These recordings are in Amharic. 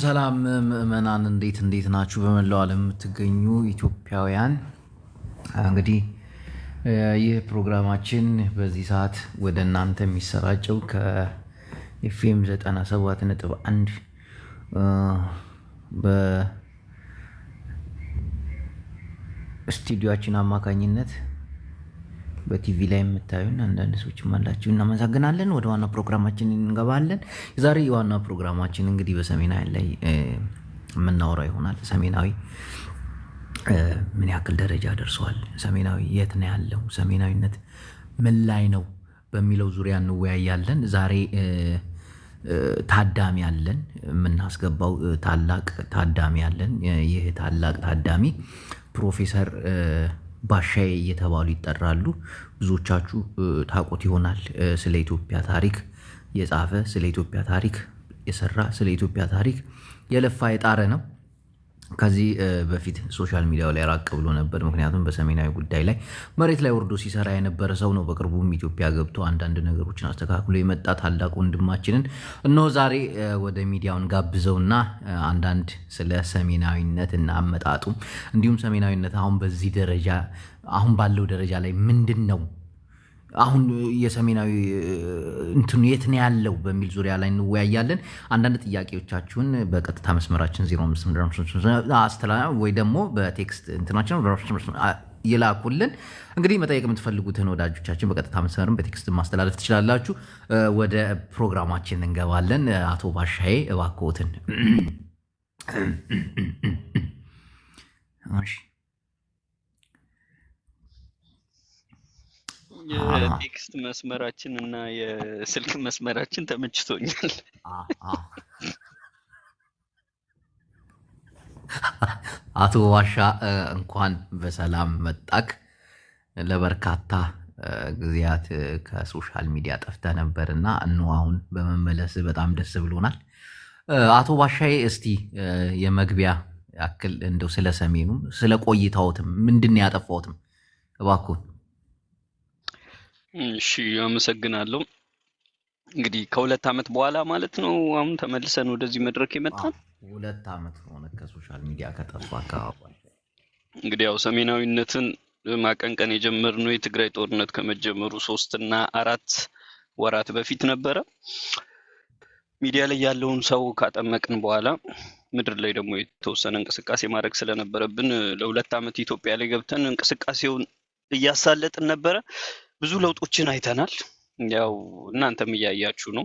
ሰላም ምእመናን እንዴት ናችሁ? በመላው ዓለም የምትገኙ ኢትዮጵያውያን እንግዲህ ይህ ፕሮግራማችን በዚህ ሰዓት ወደ እናንተ የሚሰራጨው ከኤፍኤም 97.1 በስቱዲዮአችን አማካኝነት በቲቪ ላይ የምታዩን አንዳንድ ሰዎችም አላችሁ፣ እናመሰግናለን። ወደ ዋና ፕሮግራማችን እንገባለን። የዛሬ ዋና ፕሮግራማችን እንግዲህ በሰሜናዊ ላይ የምናወራው ይሆናል። ሰሜናዊ ምን ያክል ደረጃ ደርሷል? ሰሜናዊ የት ነው ያለው? ሰሜናዊነት ምን ላይ ነው በሚለው ዙሪያ እንወያያለን። ዛሬ ታዳሚ አለን፣ የምናስገባው ታላቅ ታዳሚ አለን። ይህ ታላቅ ታዳሚ ፕሮፌሰር ባሻዬ እየተባሉ ይጠራሉ። ብዙዎቻችሁ ታውቁት ይሆናል። ስለ ኢትዮጵያ ታሪክ የጻፈ፣ ስለ ኢትዮጵያ ታሪክ የሰራ፣ ስለ ኢትዮጵያ ታሪክ የለፋ የጣረ ነው። ከዚህ በፊት ሶሻል ሚዲያው ላይ ራቅ ብሎ ነበር፣ ምክንያቱም በሰሜናዊ ጉዳይ ላይ መሬት ላይ ወርዶ ሲሰራ የነበረ ሰው ነው። በቅርቡም ኢትዮጵያ ገብቶ አንዳንድ ነገሮችን አስተካክሎ የመጣ ታላቅ ወንድማችንን እነሆ ዛሬ ወደ ሚዲያውን ጋብዘውና አንዳንድ ስለ ሰሜናዊነት እና አመጣጡ እንዲሁም ሰሜናዊነት አሁን በዚህ ደረጃ አሁን ባለው ደረጃ ላይ ምንድን ነው አሁን የሰሜናዊ እንትኑ የት ነው ያለው በሚል ዙሪያ ላይ እንወያያለን። አንዳንድ ጥያቄዎቻችሁን በቀጥታ መስመራችን 05 ወይ ደግሞ በቴክስት እንትናችን ይላኩልን። እንግዲህ መጠየቅ የምትፈልጉትን ወዳጆቻችን በቀጥታ መስመርን በቴክስት ማስተላለፍ ትችላላችሁ። ወደ ፕሮግራማችን እንገባለን። አቶ ባሻዬ እባክዎትን። የቴክስት መስመራችን እና የስልክ መስመራችን ተመችቶኛል። አቶ ባሻ እንኳን በሰላም መጣክ። ለበርካታ ጊዜያት ከሶሻል ሚዲያ ጠፍተ ነበርና እነሆ አሁን በመመለስ በጣም ደስ ብሎናል። አቶ ባሻዬ እስቲ የመግቢያ ያክል እንደው ስለ ሰሜኑም ስለ ቆይታዎትም ምንድን ያጠፋዎትም እባክዎን። እሺ አመሰግናለሁ። እንግዲህ ከ2 ዓመት በኋላ ማለት ነው አሁን ተመልሰን ወደዚህ መድረክ የመጣን። 2 ዓመት ሆነ ከሶሻል ሚዲያ ከጠፋ አካባቢ። እንግዲህ ያው ሰሜናዊነትን ማቀንቀን የጀመርነው የትግራይ ጦርነት ከመጀመሩ 3 እና 4 ወራት በፊት ነበረ። ሚዲያ ላይ ያለውን ሰው ካጠመቅን በኋላ ምድር ላይ ደግሞ የተወሰነ እንቅስቃሴ ማድረግ ስለነበረብን ለ2 ዓመት ኢትዮጵያ ላይ ገብተን እንቅስቃሴውን እያሳለጥን ነበረ። ብዙ ለውጦችን አይተናል። ያው እናንተም እያያችሁ ነው።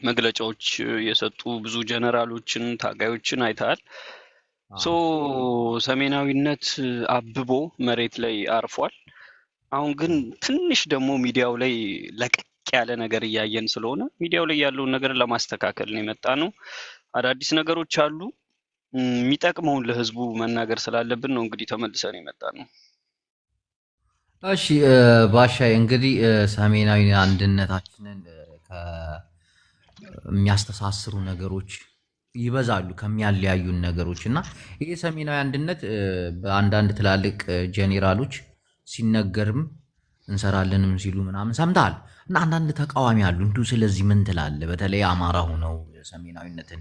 መግለጫዎች የሰጡ ብዙ ጀነራሎችን ታጋዮችን አይተሃል። ሰሜናዊነት አብቦ መሬት ላይ አርፏል። አሁን ግን ትንሽ ደግሞ ሚዲያው ላይ ለቀቅ ያለ ነገር እያየን ስለሆነ ሚዲያው ላይ ያለውን ነገር ለማስተካከል ነው የመጣ ነው። አዳዲስ ነገሮች አሉ። የሚጠቅመውን ለህዝቡ መናገር ስላለብን ነው እንግዲህ ተመልሰን የመጣ ነው። እሺ ባሻዬ እንግዲህ ሰሜናዊ አንድነታችንን የሚያስተሳስሩ ነገሮች ይበዛሉ ከሚያለያዩን ነገሮች እና ይሄ ሰሜናዊ አንድነት በአንዳንድ ትላልቅ ጄኔራሎች ሲነገርም እንሰራለንም ሲሉ ምናምን ሰምተሃል። እና አንዳንድ ተቃዋሚ አሉ። እንዲሁ ስለዚህ ምን ትላለህ? በተለይ አማራ ሆነው ሰሜናዊነትን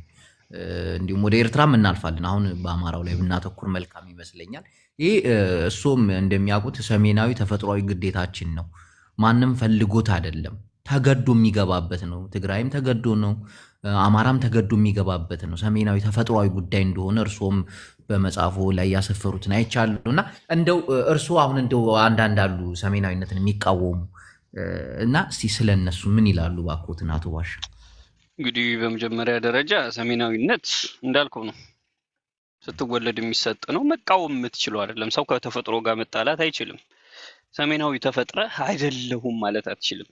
እንዲሁም ወደ ኤርትራም እናልፋለን። አሁን በአማራው ላይ ብናተኩር መልካም ይመስለኛል። ይህ እሱም እንደሚያውቁት ሰሜናዊ ተፈጥሯዊ ግዴታችን ነው። ማንም ፈልጎት አይደለም፣ ተገዶ የሚገባበት ነው። ትግራይም ተገዶ ነው፣ አማራም ተገዶ የሚገባበት ነው። ሰሜናዊ ተፈጥሯዊ ጉዳይ እንደሆነ እርሶም በመጽሐፉ ላይ ያሰፈሩትን አይቻሉ እና እንደው እርሶ አሁን እንደው አንዳንድ አሉ ሰሜናዊነትን የሚቃወሙ እና እስቲ ስለነሱ ምን ይላሉ እባክዎትን አቶ ባሻ? እንግዲህ በመጀመሪያ ደረጃ ሰሜናዊነት እንዳልከው ነው፣ ስትወለድ የሚሰጥ ነው። መቃወም የምትችለው አይደለም። ሰው ከተፈጥሮ ጋር መጣላት አይችልም። ሰሜናዊ ተፈጥረህ አይደለሁም ማለት አትችልም።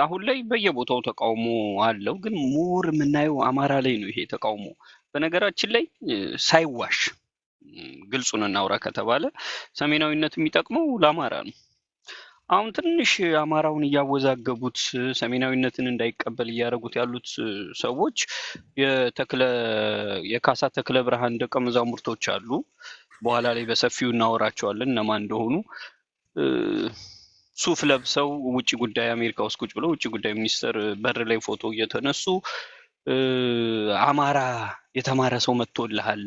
አሁን ላይ በየቦታው ተቃውሞ አለው፣ ግን ሞር የምናየው አማራ ላይ ነው ይሄ ተቃውሞ። በነገራችን ላይ ሳይዋሽ ግልጹን እናውራ ከተባለ ሰሜናዊነት የሚጠቅመው ለአማራ ነው። አሁን ትንሽ አማራውን እያወዛገቡት ሰሜናዊነትን እንዳይቀበል እያደረጉት ያሉት ሰዎች የካሳ ተክለ ብርሃን ደቀ መዛሙርቶች አሉ። በኋላ ላይ በሰፊው እናወራቸዋለን እነማን እንደሆኑ። ሱፍ ለብሰው ውጪ ጉዳይ አሜሪካ ውስጥ ቁጭ ብለው ውጪ ጉዳይ ሚኒስትር በር ላይ ፎቶ እየተነሱ አማራ የተማረ ሰው መጥቶልሃል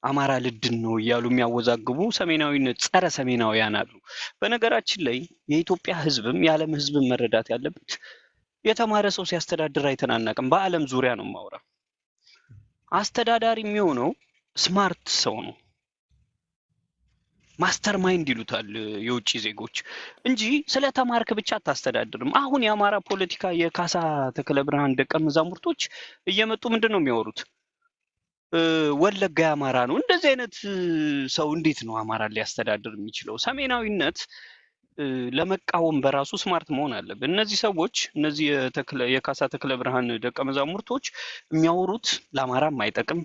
አማራ ልድን ነው እያሉ የሚያወዛግቡ ሰሜናዊነት ጸረ ሰሜናውያን አሉ። በነገራችን ላይ የኢትዮጵያ ህዝብም የዓለም ህዝብም መረዳት ያለበት የተማረ ሰው ሲያስተዳድር አይተናናቅም። በዓለም ዙሪያ ነው ማውራ አስተዳዳሪ የሚሆነው ስማርት ሰው ነው። ማስተር ማይንድ ይሉታል የውጭ ዜጎች እንጂ ስለ ተማርክ ብቻ አታስተዳድርም። አሁን የአማራ ፖለቲካ የካሳ ተክለ ብርሃን ደቀ መዛሙርቶች እየመጡ ምንድነው የሚያወሩት? ወለጋ የአማራ ነው። እንደዚህ አይነት ሰው እንዴት ነው አማራ ሊያስተዳድር የሚችለው? ሰሜናዊነት ለመቃወም በራሱ ስማርት መሆን አለበት። እነዚህ ሰዎች እነዚህ የካሳ ተክለ ብርሃን ደቀ መዛሙርቶች የሚያወሩት ለአማራ የማይጠቅም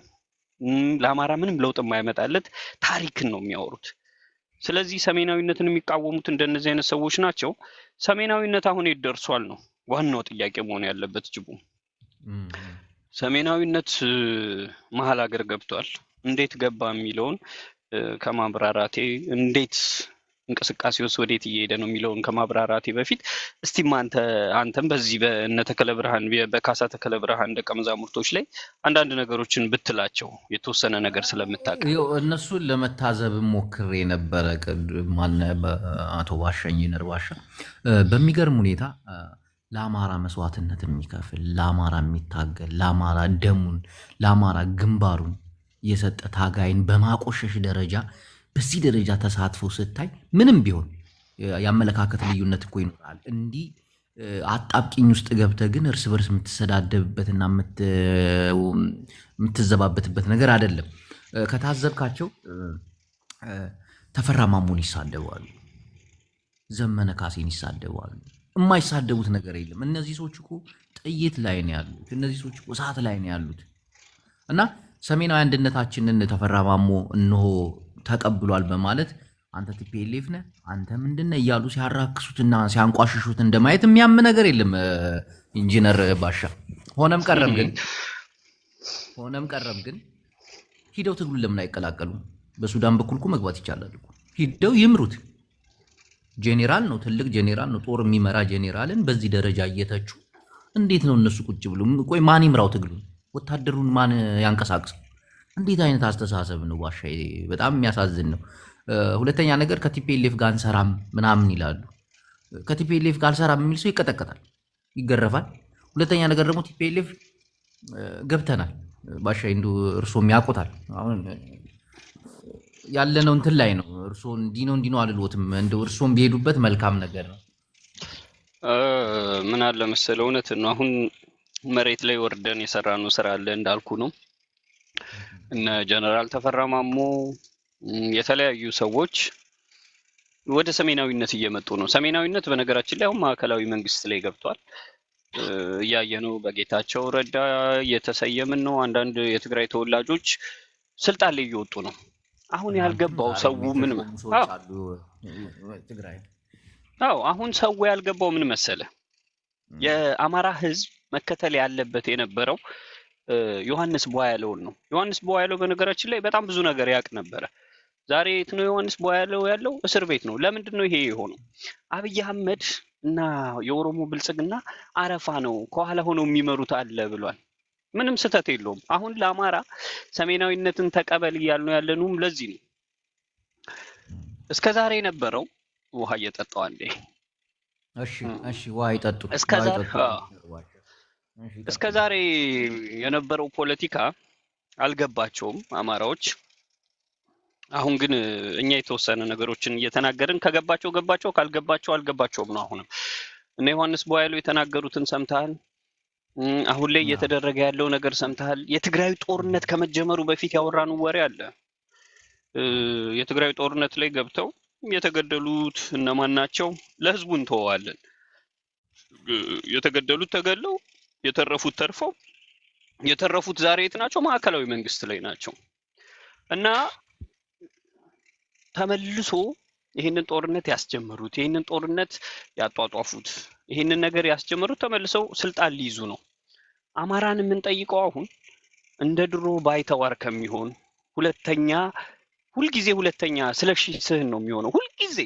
ለአማራ ምንም ለውጥ የማይመጣለት ታሪክን ነው የሚያወሩት። ስለዚህ ሰሜናዊነትን የሚቃወሙት እንደነዚህ አይነት ሰዎች ናቸው። ሰሜናዊነት አሁን የት ደርሷል ነው ዋናው ጥያቄ መሆን ያለበት። ጅቡ ሰሜናዊነት መሀል ሀገር ገብቷል። እንዴት ገባ የሚለውን ከማብራራቴ እንዴት እንቅስቃሴውስ ወዴት እየሄደ ነው የሚለውን ከማብራራቴ በፊት እስቲ አንተም በዚህ በእነ ተክለ ብርሃን በካሳ ተክለ ብርሃን ደቀ መዛሙርቶች ላይ አንዳንድ ነገሮችን ብትላቸው የተወሰነ ነገር ስለምታውቅ። እነሱን ለመታዘብ ሞክሬ ነበረ። አቶ ባሻ ኢንጂነር ባሻ በሚገርም ሁኔታ ለአማራ መስዋዕትነት የሚከፍል ለአማራ የሚታገል ለአማራ ደሙን ለአማራ ግንባሩን የሰጠ ታጋይን በማቆሸሽ ደረጃ በዚህ ደረጃ ተሳትፎ ስታይ ምንም ቢሆን ያመለካከት ልዩነት እኮ ይኖራል። እንዲህ አጣብቂኝ ውስጥ ገብተህ ግን እርስ በርስ የምትሰዳደብበትና የምትዘባበትበት ነገር አይደለም። ከታዘብካቸው ተፈራ ማሞን ይሳደባሉ፣ ዘመነ ካሴን ይሳደባሉ። የማይሳደቡት ነገር የለም። እነዚህ ሰዎች እኮ ጥይት ላይ ነው ያሉት። እነዚህ ሰዎች እኮ እሳት ላይ ነው ያሉት። እና ሰሜናዊ አንድነታችንን ተፈራ ማሞ እነሆ ተቀብሏል በማለት አንተ ቲፒኤልኤፍ ነህ አንተ ምንድነው እያሉ ሲያራክሱትና ሲያንቋሽሹት እንደማየት የሚያም ነገር የለም ኢንጂነር ባሻ። ሆነም ቀረም ግን ሂደው ትግሉን ለምን አይቀላቀሉም? በሱዳን በኩል እኮ መግባት ይቻላል እኮ። ሂደው ይምሩት። ጄኔራል ነው፣ ትልቅ ጄኔራል ነው፣ ጦር የሚመራ ጄኔራልን በዚህ ደረጃ እየተቹ እንዴት ነው እነሱ ቁጭ ብሎ? ቆይ ማን ይምራው ትግሉን? ወታደሩን ማን ያንቀሳቅሰው? እንዴት አይነት አስተሳሰብ ነው ባሻ? በጣም የሚያሳዝን ነው። ሁለተኛ ነገር ከቲፒኤልኤፍ ጋር አንሰራም ምናምን ይላሉ። ከቲፒኤልኤፍ ጋር አንሰራም የሚል ሰው ይቀጠቀጣል፣ ይገረፋል። ሁለተኛ ነገር ደግሞ ቲፒኤልኤፍ ገብተናል ባሻ፣ እንዱ እርሶም ያውቁታል። አሁን ያለነው እንትን ላይ ነው። እርሶ እንዲህ ነው አልልዎትም። እንደው እርሶም ቢሄዱበት መልካም ነገር ነው። ምን አለ መሰለው፣ እውነት ነው። አሁን መሬት ላይ ወርደን የሰራነው ስራ አለ እንዳልኩ ነው። እነ ጀነራል ተፈራ ማሞ የተለያዩ ሰዎች ወደ ሰሜናዊነት እየመጡ ነው። ሰሜናዊነት በነገራችን ላይ አሁን ማዕከላዊ መንግስት ላይ ገብቷል። እያየነው በጌታቸው ረዳ እየተሰየምን ነው። አንዳንድ የትግራይ ተወላጆች ስልጣን ላይ እየወጡ ነው። አሁን ያልገባው ሰው ምን አሁን ሰው ያልገባው ምን መሰለ፣ የአማራ ህዝብ መከተል ያለበት የነበረው ዮሐንስ ቧያለውን ነው። ዮሐንስ ቧያለው በነገራችን ላይ በጣም ብዙ ነገር ያውቅ ነበረ። ዛሬ የት ነው ዮሐንስ ቧያለው ያለው? እስር ቤት ነው። ለምንድን ነው ይሄ የሆነው? አብይ አህመድ እና የኦሮሞ ብልጽግና አረፋ ነው ከኋላ ሆነው የሚመሩት አለ ብሏል። ምንም ስህተት የለውም። አሁን ለአማራ ሰሜናዊነትን ተቀበል እያልነው ያለነውም ለዚህ ነው። እስከዛሬ የነበረው ውሃ እየጠጣው አንዴ። እሺ ውሃ ይጠጡ። እስከዛሬ የነበረው ፖለቲካ አልገባቸውም አማራዎች። አሁን ግን እኛ የተወሰነ ነገሮችን እየተናገርን ከገባቸው ገባቸው፣ ካልገባቸው አልገባቸውም ነው። አሁንም እነ ዮሐንስ ቧያለው የተናገሩትን ሰምተሃል። አሁን ላይ እየተደረገ ያለው ነገር ሰምተሃል። የትግራይ ጦርነት ከመጀመሩ በፊት ያወራነው ወሬ አለ። የትግራይ ጦርነት ላይ ገብተው የተገደሉት እነማን ናቸው? ለህዝቡ እንተዋለን። የተገደሉት ተገለው የተረፉት ተርፈው የተረፉት ዛሬ የት ናቸው? ማዕከላዊ መንግስት ላይ ናቸው። እና ተመልሶ ይሄንን ጦርነት ያስጀመሩት ይሄንን ጦርነት ያጧጧፉት ይሄንን ነገር ያስጀመሩት ተመልሰው ስልጣን ሊይዙ ነው። አማራን የምንጠይቀው አሁን እንደ ድሮ ባይተዋር ከሚሆን ሁለተኛ ስለሺ ስህን ነው የሚሆነው። ሁልጊዜ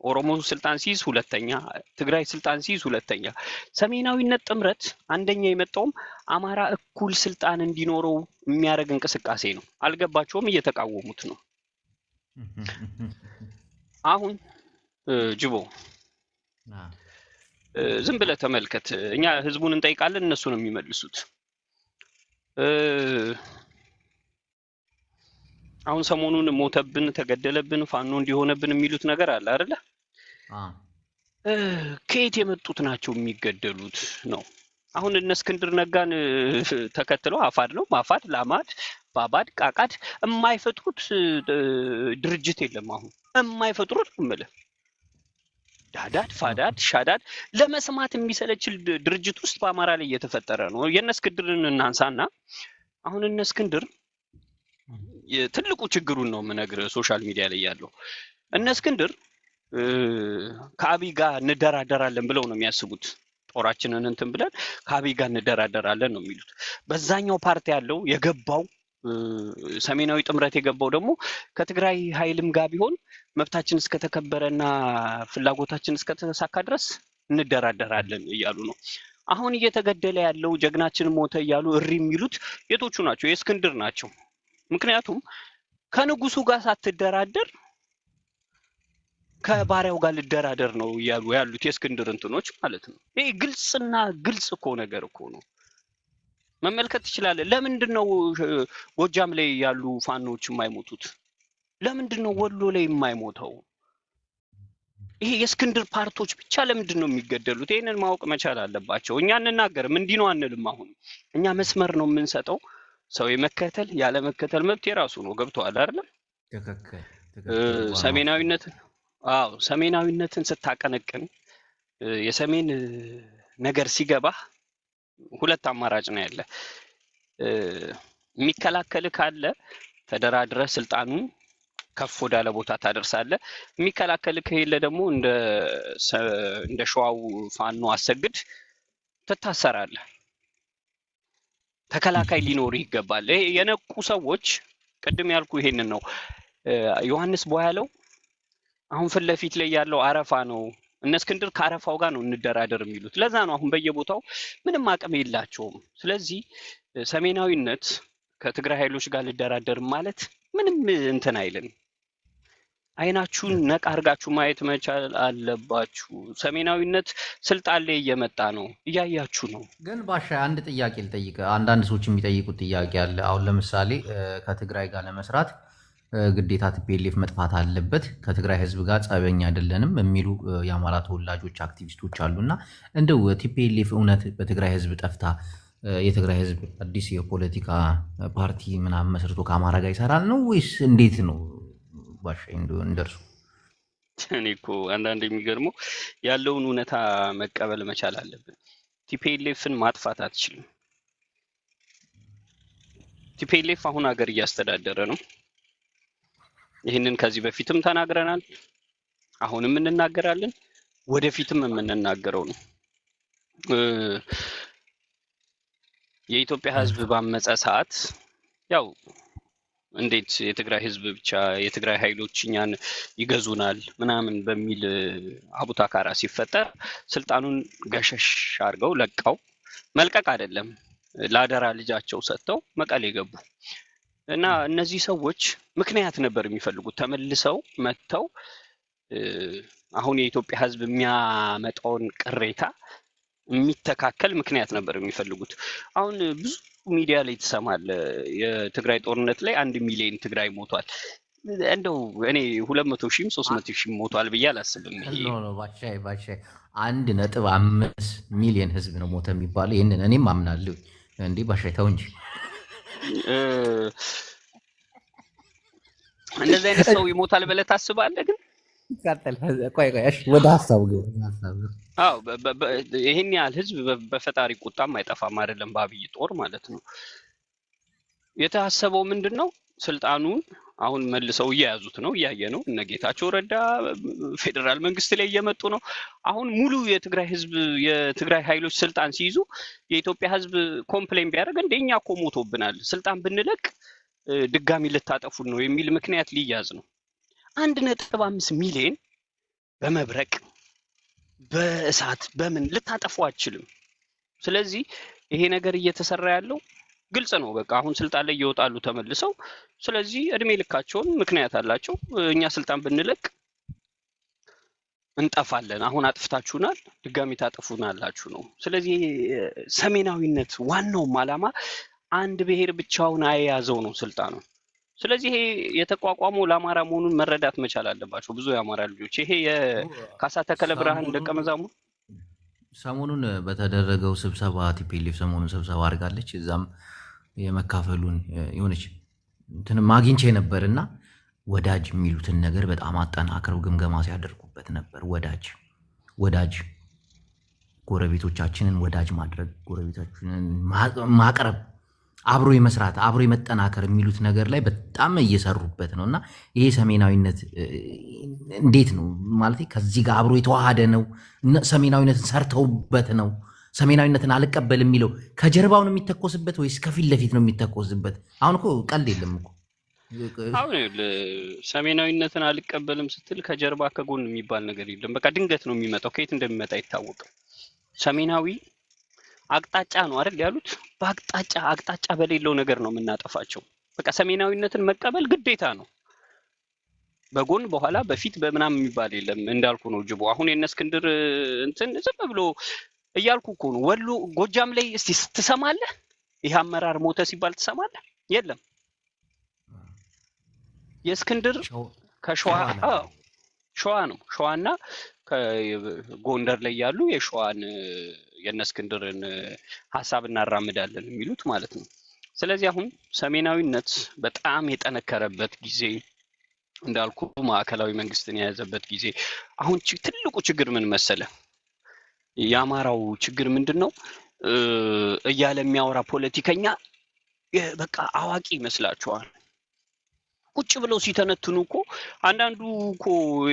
ኦሮሞ ስልጣን ሲይዝ ሁለተኛ፣ ትግራይ ስልጣን ሲይዝ ሁለተኛ። ሰሜናዊነት ጥምረት አንደኛ የመጣውም አማራ እኩል ስልጣን እንዲኖረው የሚያደርግ እንቅስቃሴ ነው። አልገባቸውም፣ እየተቃወሙት ነው። አሁን ጅቦ ዝም ብለህ ተመልከት። እኛ ህዝቡን እንጠይቃለን፣ እነሱ ነው የሚመልሱት። አሁን ሰሞኑን ሞተብን፣ ተገደለብን፣ ፋኖ እንዲሆነብን የሚሉት ነገር አለ አይደለ? ከየት የመጡት ናቸው የሚገደሉት ነው? አሁን እነ እስክንድር ነጋን ተከትለው አፋድ ነው ማፋድ፣ ላማድ፣ ባባድ፣ ቃቃድ የማይፈጥሩት ድርጅት የለም። አሁን የማይፈጥሩት እምልህ ዳዳድ፣ ፋዳድ፣ ሻዳድ ለመስማት የሚሰለች ድርጅት ውስጥ በአማራ ላይ እየተፈጠረ ነው። የእነ እስክንድርን እናንሳና አሁን እነ እስክንድር ትልቁ ችግሩን ነው የምነግርህ። ሶሻል ሚዲያ ላይ ያለው እነ እስክንድር ከአብይ ጋር እንደራደራለን ብለው ነው የሚያስቡት። ጦራችንን እንትን ብለን ከአብይ ጋር እንደራደራለን ነው የሚሉት። በዛኛው ፓርቲ ያለው የገባው ሰሜናዊ ጥምረት የገባው ደግሞ ከትግራይ ኃይልም ጋር ቢሆን መብታችን እስከተከበረና ፍላጎታችን እስከተሳካ ድረስ እንደራደራለን እያሉ ነው። አሁን እየተገደለ ያለው ጀግናችን ሞተ እያሉ እሪ የሚሉት የቶቹ ናቸው? የእስክንድር ናቸው። ምክንያቱም ከንጉሱ ጋር ሳትደራደር ከባሪያው ጋር ልደራደር ነው እያሉ ያሉት የእስክንድር እንትኖች ማለት ነው። ይሄ ግልጽና ግልጽ እኮ ነገር እኮ ነው። መመልከት ትችላለህ። ለምንድን ነው ጎጃም ላይ ያሉ ፋኖች የማይሞቱት? ለምንድን ነው ወሎ ላይ የማይሞተው? ይሄ የእስክንድር ፓርቶች ብቻ ለምንድን ነው የሚገደሉት? ይሄንን ማወቅ መቻል አለባቸው። እኛ እንናገርም እንዲህ ነው አንልም። አሁን እኛ መስመር ነው የምንሰጠው። ሰው የመከተል ያለ መከተል መብት የራሱ ነው። ገብቶሃል አይደል? ሰሜናዊነትን ስታቀነቅን የሰሜን ነገር ሲገባህ ሁለት አማራጭ ነው ያለ። የሚከላከል ካለ ተደራድረህ ስልጣኑን ከፍ ወዳለ ቦታ ታደርሳለህ። የሚከላከል ከሌለ ደግሞ እንደ ሸዋው ፋኖ አሰግድ ትታሰራለህ። ተከላካይ ሊኖር ይገባል። የነቁ ሰዎች ቅድም ያልኩ ይሄንን ነው። ዮሐንስ ቦያለው አሁን ፊት ለፊት ላይ ያለው አረፋ ነው። እነ እስክንድር ከአረፋው ጋር ነው እንደራደር የሚሉት። ለዛ ነው አሁን በየቦታው ምንም አቅም የላቸውም። ስለዚህ ሰሜናዊነት ከትግራይ ኃይሎች ጋር ልደራደር ማለት ምንም እንትን አይልም። አይናችሁን ነቃ አድርጋችሁ ማየት መቻል አለባችሁ። ሰሜናዊነት ስልጣን ላይ እየመጣ ነው፣ እያያችሁ ነው። ግን ባሻ አንድ ጥያቄ ልጠይቅ። አንዳንድ ሰዎች የሚጠይቁት ጥያቄ አለ። አሁን ለምሳሌ ከትግራይ ጋር ለመስራት ግዴታ ቲፒኤልኤፍ መጥፋት አለበት፣ ከትግራይ ህዝብ ጋር ጸበኛ አይደለንም የሚሉ የአማራ ተወላጆች አክቲቪስቶች አሉና እንደው ቲፒኤልኤፍ እውነት በትግራይ ህዝብ ጠፍታ የትግራይ ህዝብ አዲስ የፖለቲካ ፓርቲ ምናምን መስርቶ ከአማራ ጋር ይሰራል ነው ወይስ እንዴት ነው? ባሻ እንደርሱ እኔ እኮ አንዳንድ የሚገርመው ያለውን እውነታ መቀበል መቻል አለብን። ቲፒኤልኤፍን ማጥፋት አትችልም። ቲፒኤልኤፍ አሁን ሀገር እያስተዳደረ ነው። ይህንን ከዚህ በፊትም ተናግረናል፣ አሁንም እንናገራለን፣ ወደፊትም የምንናገረው ነው። የኢትዮጵያ ህዝብ ባመፀ ሰዓት ያው እንዴት የትግራይ ህዝብ ብቻ የትግራይ ኃይሎች እኛን ይገዙናል ምናምን በሚል አቡታካራ ሲፈጠር ስልጣኑን ገሸሽ አድርገው ለቀው መልቀቅ አይደለም ለአደራ ልጃቸው ሰጥተው መቀሌ ገቡ እና እነዚህ ሰዎች ምክንያት ነበር የሚፈልጉት። ተመልሰው መጥተው አሁን የኢትዮጵያ ህዝብ የሚያመጣውን ቅሬታ የሚተካከል ምክንያት ነበር የሚፈልጉት። አሁን ብዙ ሚዲያ ላይ ትሰማለህ፣ የትግራይ ጦርነት ላይ 1 ሚሊዮን ትግራይ ሞቷል። እንደው እኔ 200,000 300,000 ሞቷል ብዬ አላስብም። ባሻይ 1.5 ሚሊዮን ህዝብ ነው ሞተ የሚባለው። ይህንን እኔም አምናለሁ። እንዴ ባሻይ ተው እንጂ እንደዚህ አይነት ሰው ይሞታል ብለህ ታስባለህ? ግን ወደ ሀሳቡ አዎ ይሄን ያህል ህዝብ በፈጣሪ ቁጣም አይጠፋም አይደለም፣ በአብይ ጦር ማለት ነው። የታሰበው ምንድነው? ስልጣኑን አሁን መልሰው እየያዙት ነው፣ እያየ ነው። እነ ጌታቸው ረዳ ፌደራል መንግስት ላይ እየመጡ ነው። አሁን ሙሉ የትግራይ ህዝብ የትግራይ ኃይሎች ስልጣን ሲይዙ የኢትዮጵያ ህዝብ ኮምፕሌን ቢያደርግ እንደኛ እኮ ሞቶብናል፣ ስልጣን ብንለቅ ድጋሚ ልታጠፉን ነው የሚል ምክንያት ሊያዝ ነው። 1.5 ሚሊዮን በመብረቅ በእሳት በምን ልታጠፋው አትችልም። ስለዚህ ይሄ ነገር እየተሰራ ያለው ግልጽ ነው። በቃ አሁን ስልጣን ላይ ይወጣሉ ተመልሰው። ስለዚህ እድሜ ልካቸውን ምክንያት አላቸው። እኛ ስልጣን ብንለቅ እንጠፋለን፣ አሁን አጥፍታችሁናል፣ ድጋሚ ታጠፉናላችሁ ነው። ስለዚህ ሰሜናዊነት ዋናውም ዓላማ አንድ ብሔር ብቻውን አያያዘው ነው ስልጣኑ። ስለዚህ ይሄ የተቋቋመው ለአማራ መሆኑን መረዳት መቻል አለባቸው ብዙ የአማራ ልጆች። ይሄ የካሳ ተከለ ብርሃን ደቀ መዛሙርት ሰሞኑን በተደረገው ስብሰባ ቲፒኤልኤፍ ሰሞኑን ስብሰባ አድርጋለች። እዛም የመካፈሉን የሆነች እንትን አግኝቼ ነበርና ወዳጅ የሚሉትን ነገር በጣም አጠናክረው ግምገማ ሲያደርጉበት ነበር። ወዳጅ ጎረቤቶቻችንን ወዳጅ ማድረግ፣ ጎረቤቶቻችንን ማቅረብ፣ አብሮ የመስራት አብሮ የመጠናከር የሚሉት ነገር ላይ በጣም እየሰሩበት ነው። እና ይሄ ሰሜናዊነት እንዴት ነው ማለት ከዚህ ጋር አብሮ የተዋሃደ ነው? ሰሜናዊነትን ሰርተውበት ነው? ሰሜናዊነትን አልቀበል የሚለው ከጀርባው ነው የሚተኮስበት ወይስ ከፊት ለፊት ነው የሚተኮስበት? አሁን እኮ ቀልድ የለም እኮ። አሁን ሰሜናዊነትን አልቀበልም ስትል ከጀርባ ከጎን የሚባል ነገር የለም። በቃ ድንገት ነው የሚመጣው፣ ከየት እንደሚመጣ አይታወቅም። ሰሜናዊ አቅጣጫ ነው አይደል ያሉት? አቅጣጫ በሌለው ነገር ነው የምናጠፋቸው። በቃ ሰሜናዊነትን መቀበል ግዴታ ነው። በጎን በኋላ በፊት በምናም የሚባል የለም። እንዳልኩ ነው ጅቦ። አሁን የእነ እስክንድር እንትን ዝም ብሎ እያልኩ እኮ ነው። ወሎ ጎጃም ላይ እስቲ ትሰማለህ? ይህ አመራር ሞተ ሲባል ትሰማለህ? የለም። የእስክንድር ከሸዋ ሸዋ ነው። ሸዋና ከጎንደር ላይ ያሉ የሸዋን የእነ እስክንድርን ሀሳብ እናራምዳለን የሚሉት ማለት ነው። ስለዚህ አሁን ሰሜናዊነት በጣም የጠነከረበት ጊዜ እንዳልኩ ማዕከላዊ መንግስትን የያዘበት ጊዜ። አሁን ትልቁ ችግር ምን መሰለ? የአማራው ችግር ምንድን ነው እያለ የሚያወራ ፖለቲከኛ በቃ አዋቂ ይመስላቸዋል። ቁጭ ብለው ሲተነትኑ እኮ አንዳንዱ እኮ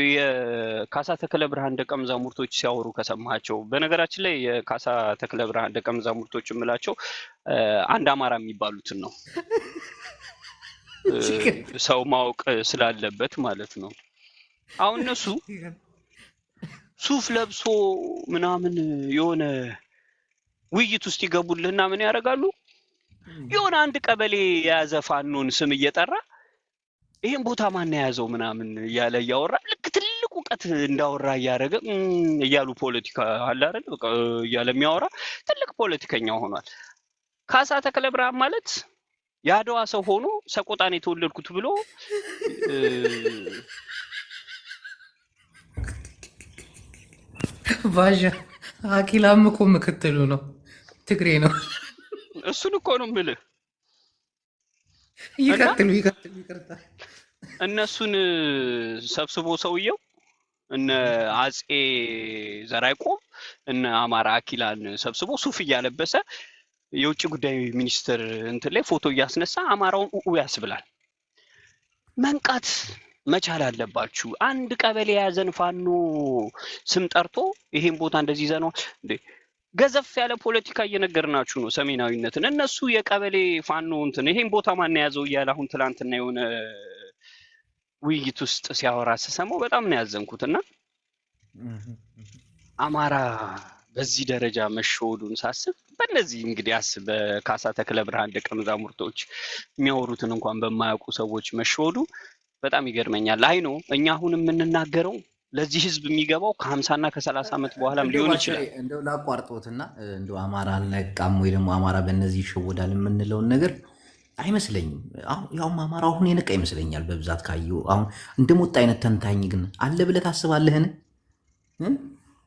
የካሳ ተከለ ብርሃን ደቀ መዛሙርቶች ሲያወሩ ከሰማቸው። በነገራችን ላይ የካሳ ተከለ ብርሃን ደቀ መዛሙርቶች የምላቸው አንድ አማራ የሚባሉትን ነው፣ ሰው ማወቅ ስላለበት ማለት ነው። አሁን እነሱ ሱፍ ለብሶ ምናምን የሆነ ውይይት ውስጥ ይገቡልህና ምን ያደርጋሉ? የሆነ አንድ ቀበሌ የያዘ ፋኖን ስም እየጠራ ይሄን ቦታ ማን የያዘው ምናምን እያለ እያወራ ልክ ትልቅ እውቀት እንዳወራ እያደረገ እያሉ ፖለቲካ አለ አይደል በቃ እያለ የሚያወራ ትልቅ ፖለቲከኛ ሆኗል። ካሳ ተከለ ብርሃን ማለት የአድዋ ሰው ሆኖ ሰቆጣን የተወለድኩት ብሎ ባሻ አኪላም እኮ ምክትሉ ነው፣ ትግሬ ነው። እሱን እኮ ነው የምልህ። ይቀጥሉ። እነሱን ሰብስቦ ሰውየው እነ አጼ ዘራይቆም እነ አማራ አኪላን ሰብስቦ ሱፍ እያለበሰ የውጭ ጉዳይ ሚኒስትር እንትን ላይ ፎቶ እያስነሳ አማራውን ያስብላል። መንቃት መቻል አለባችሁ። አንድ ቀበሌ የያዘን ፋኖ ስም ጠርቶ ይሄን ቦታ እንደዚህ ይዘነው እንዴ ገዘፍ ያለ ፖለቲካ እየነገርናችሁ ነው ሰሜናዊነትን። እነሱ የቀበሌ ፋኖ እንትን ይሄን ቦታ ማን ያዘው እያለ አሁን ትላንትና የሆነ ውይይት ውስጥ ሲያወራ ስሰማው በጣም ነው ያዘንኩትና አማራ በዚህ ደረጃ መሸወዱን ሳስብ በእነዚህ እንግዲህ አስብ በካሳ ተከለ ብርሃን ደቀ መዛሙርቶች የሚያወሩትን እንኳን በማያውቁ ሰዎች መሸወዱ በጣም ይገርመኛል። አይ ነው እኛ አሁን የምንናገረው ለዚህ ህዝብ የሚገባው ከ50 እና ከ30 ዓመት በኋላም ሊሆን ይችላል። እንደው ላቋርጦትና እንደው አማራ አልነቃም ወይ ደግሞ አማራ በእነዚህ ይሸወዳል የምንለውን ነገር አይመስለኝም። ያውም አማራ አሁን የነቃ ይመስለኛል በብዛት ካየው። አሁን እንደሞት አይነት ተንታኝ ግን አለ ብለህ ታስባለህን?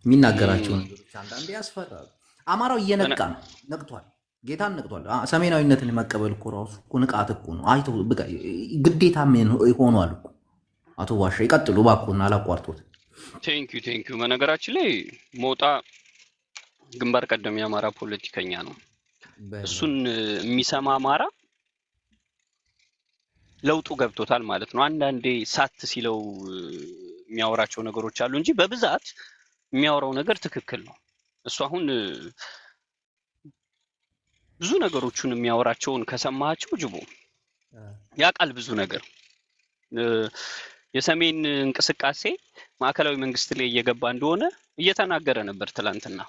የሚናገራቸው ነገሮች አንዳንዴ ያስፈራሉ። አማራው እየነቃ ነው፣ ነቅቷል፣ ጌታን ነቅቷል። ሰሜናዊነትን መቀበል እኮ ራሱ እኮ ንቃት እኮ ነው። አይቶ ግዴታ ምን ሆኗል እኮ። አቶ ባሻ ይቀጥሉ እባክዎን፣ አላቋርጦት። ቴንኪዩ። በነገራችን ላይ ሞጣ ግንባር ቀደም የአማራ ፖለቲከኛ ነው። እሱን የሚሰማ አማራ ለውጡ ገብቶታል ማለት ነው። አንዳንዴ ሳት ሲለው የሚያወራቸው ነገሮች አሉ እንጂ በብዛት የሚያወራው ነገር ትክክል ነው። እሱ አሁን ብዙ ነገሮችን የሚያወራቸውን ከሰማቸው ጅቦ ያውቃል ብዙ ነገር። የሰሜን እንቅስቃሴ ማዕከላዊ መንግስት ላይ እየገባ እንደሆነ እየተናገረ ነበር ትላንትና።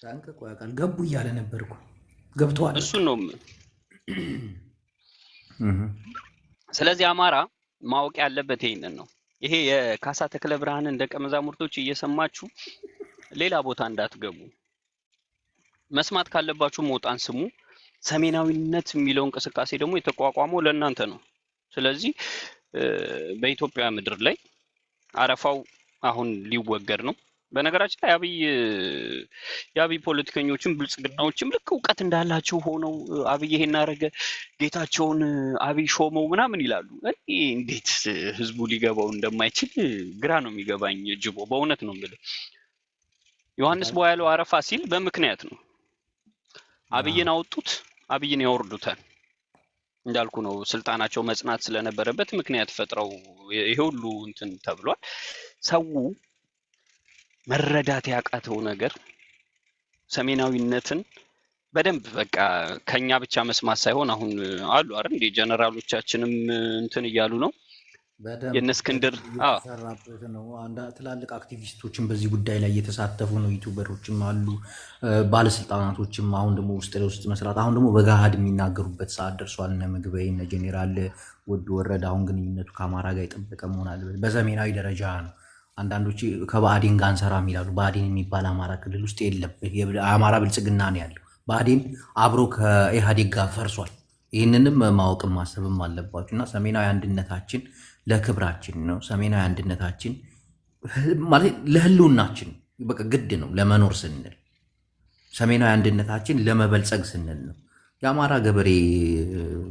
ጠንቅቆ ያውቃል። ገቡ እያለ ነበር እኮ ገብተዋል። እሱን ነው። ስለዚህ አማራ ማወቅ ያለበት ይሄንን ነው። ይሄ የካሳ ተክለ ብርሃንን ደቀ መዛሙርቶች እየሰማችሁ ሌላ ቦታ እንዳትገቡ። መስማት ካለባችሁ ሞጣን ስሙ። ሰሜናዊነት የሚለው እንቅስቃሴ ደግሞ የተቋቋመው ለእናንተ ነው። ስለዚህ በኢትዮጵያ ምድር ላይ አረፋው አሁን ሊወገድ ነው። በነገራችን ላይ የአብይ ፖለቲከኞችም ብልጽግናዎችም ልክ እውቀት እንዳላቸው ሆነው አብይ ይሄን አደረገ ጌታቸውን አብይ ሾመው ምናምን ይላሉ። እኔ እንዴት ህዝቡ ሊገባው እንደማይችል ግራ ነው የሚገባኝ። ጅቦ በእውነት ነው የምልህ። ዮሐንስ ቦያለው አረፋ ሲል በምክንያት ነው። አብይን አወጡት፣ አብይን ያወርዱታል እንዳልኩ ነው። ስልጣናቸው መጽናት ስለነበረበት ምክንያት ፈጥረው ይሄ ሁሉ እንትን ተብሏል። ሰው መረዳት ያቃተው ነገር ሰሜናዊነትን በደንብ በቃ ከኛ ብቻ መስማት ሳይሆን አሁን አሉ አይደል እንደ ጀነራሎቻችንም እንትን እያሉ ነው። የነስክንድር እየተሰራበት ነው። አንድ ትላልቅ አክቲቪስቶችም በዚህ ጉዳይ ላይ እየተሳተፉ ነው። ዩቲዩበሮችም አሉ፣ ባለስልጣናቶችም አሁን ደግሞ ውስጥ ለውስጥ መስራት አሁን ደግሞ በገሃድ የሚናገሩበት ሰዓት ደርሷል። እነ ምግበይ እነ ጄኔራል ወድ ወረደ አሁን ግንኙነቱ ከአማራ ጋር የጠበቀ መሆን አለበት። በሰሜናዊ ደረጃ ነው። አንዳንዶች ከብአዴን ጋር እንሰራም ይላሉ። ብአዴን የሚባል አማራ ክልል ውስጥ የለም። የአማራ ብልጽግና ነው ያለው። ብአዴን አብሮ ከኢህአዴግ ጋር ፈርሷል። ይህንንም ማወቅም ማሰብም አለባችሁ እና ሰሜናዊ አንድነታችን ለክብራችን ነው። ሰሜናዊ አንድነታችን ማለት ለህልውናችን በቃ ግድ ነው። ለመኖር ስንል ሰሜናዊ አንድነታችን ለመበልጸግ ስንል ነው። የአማራ ገበሬ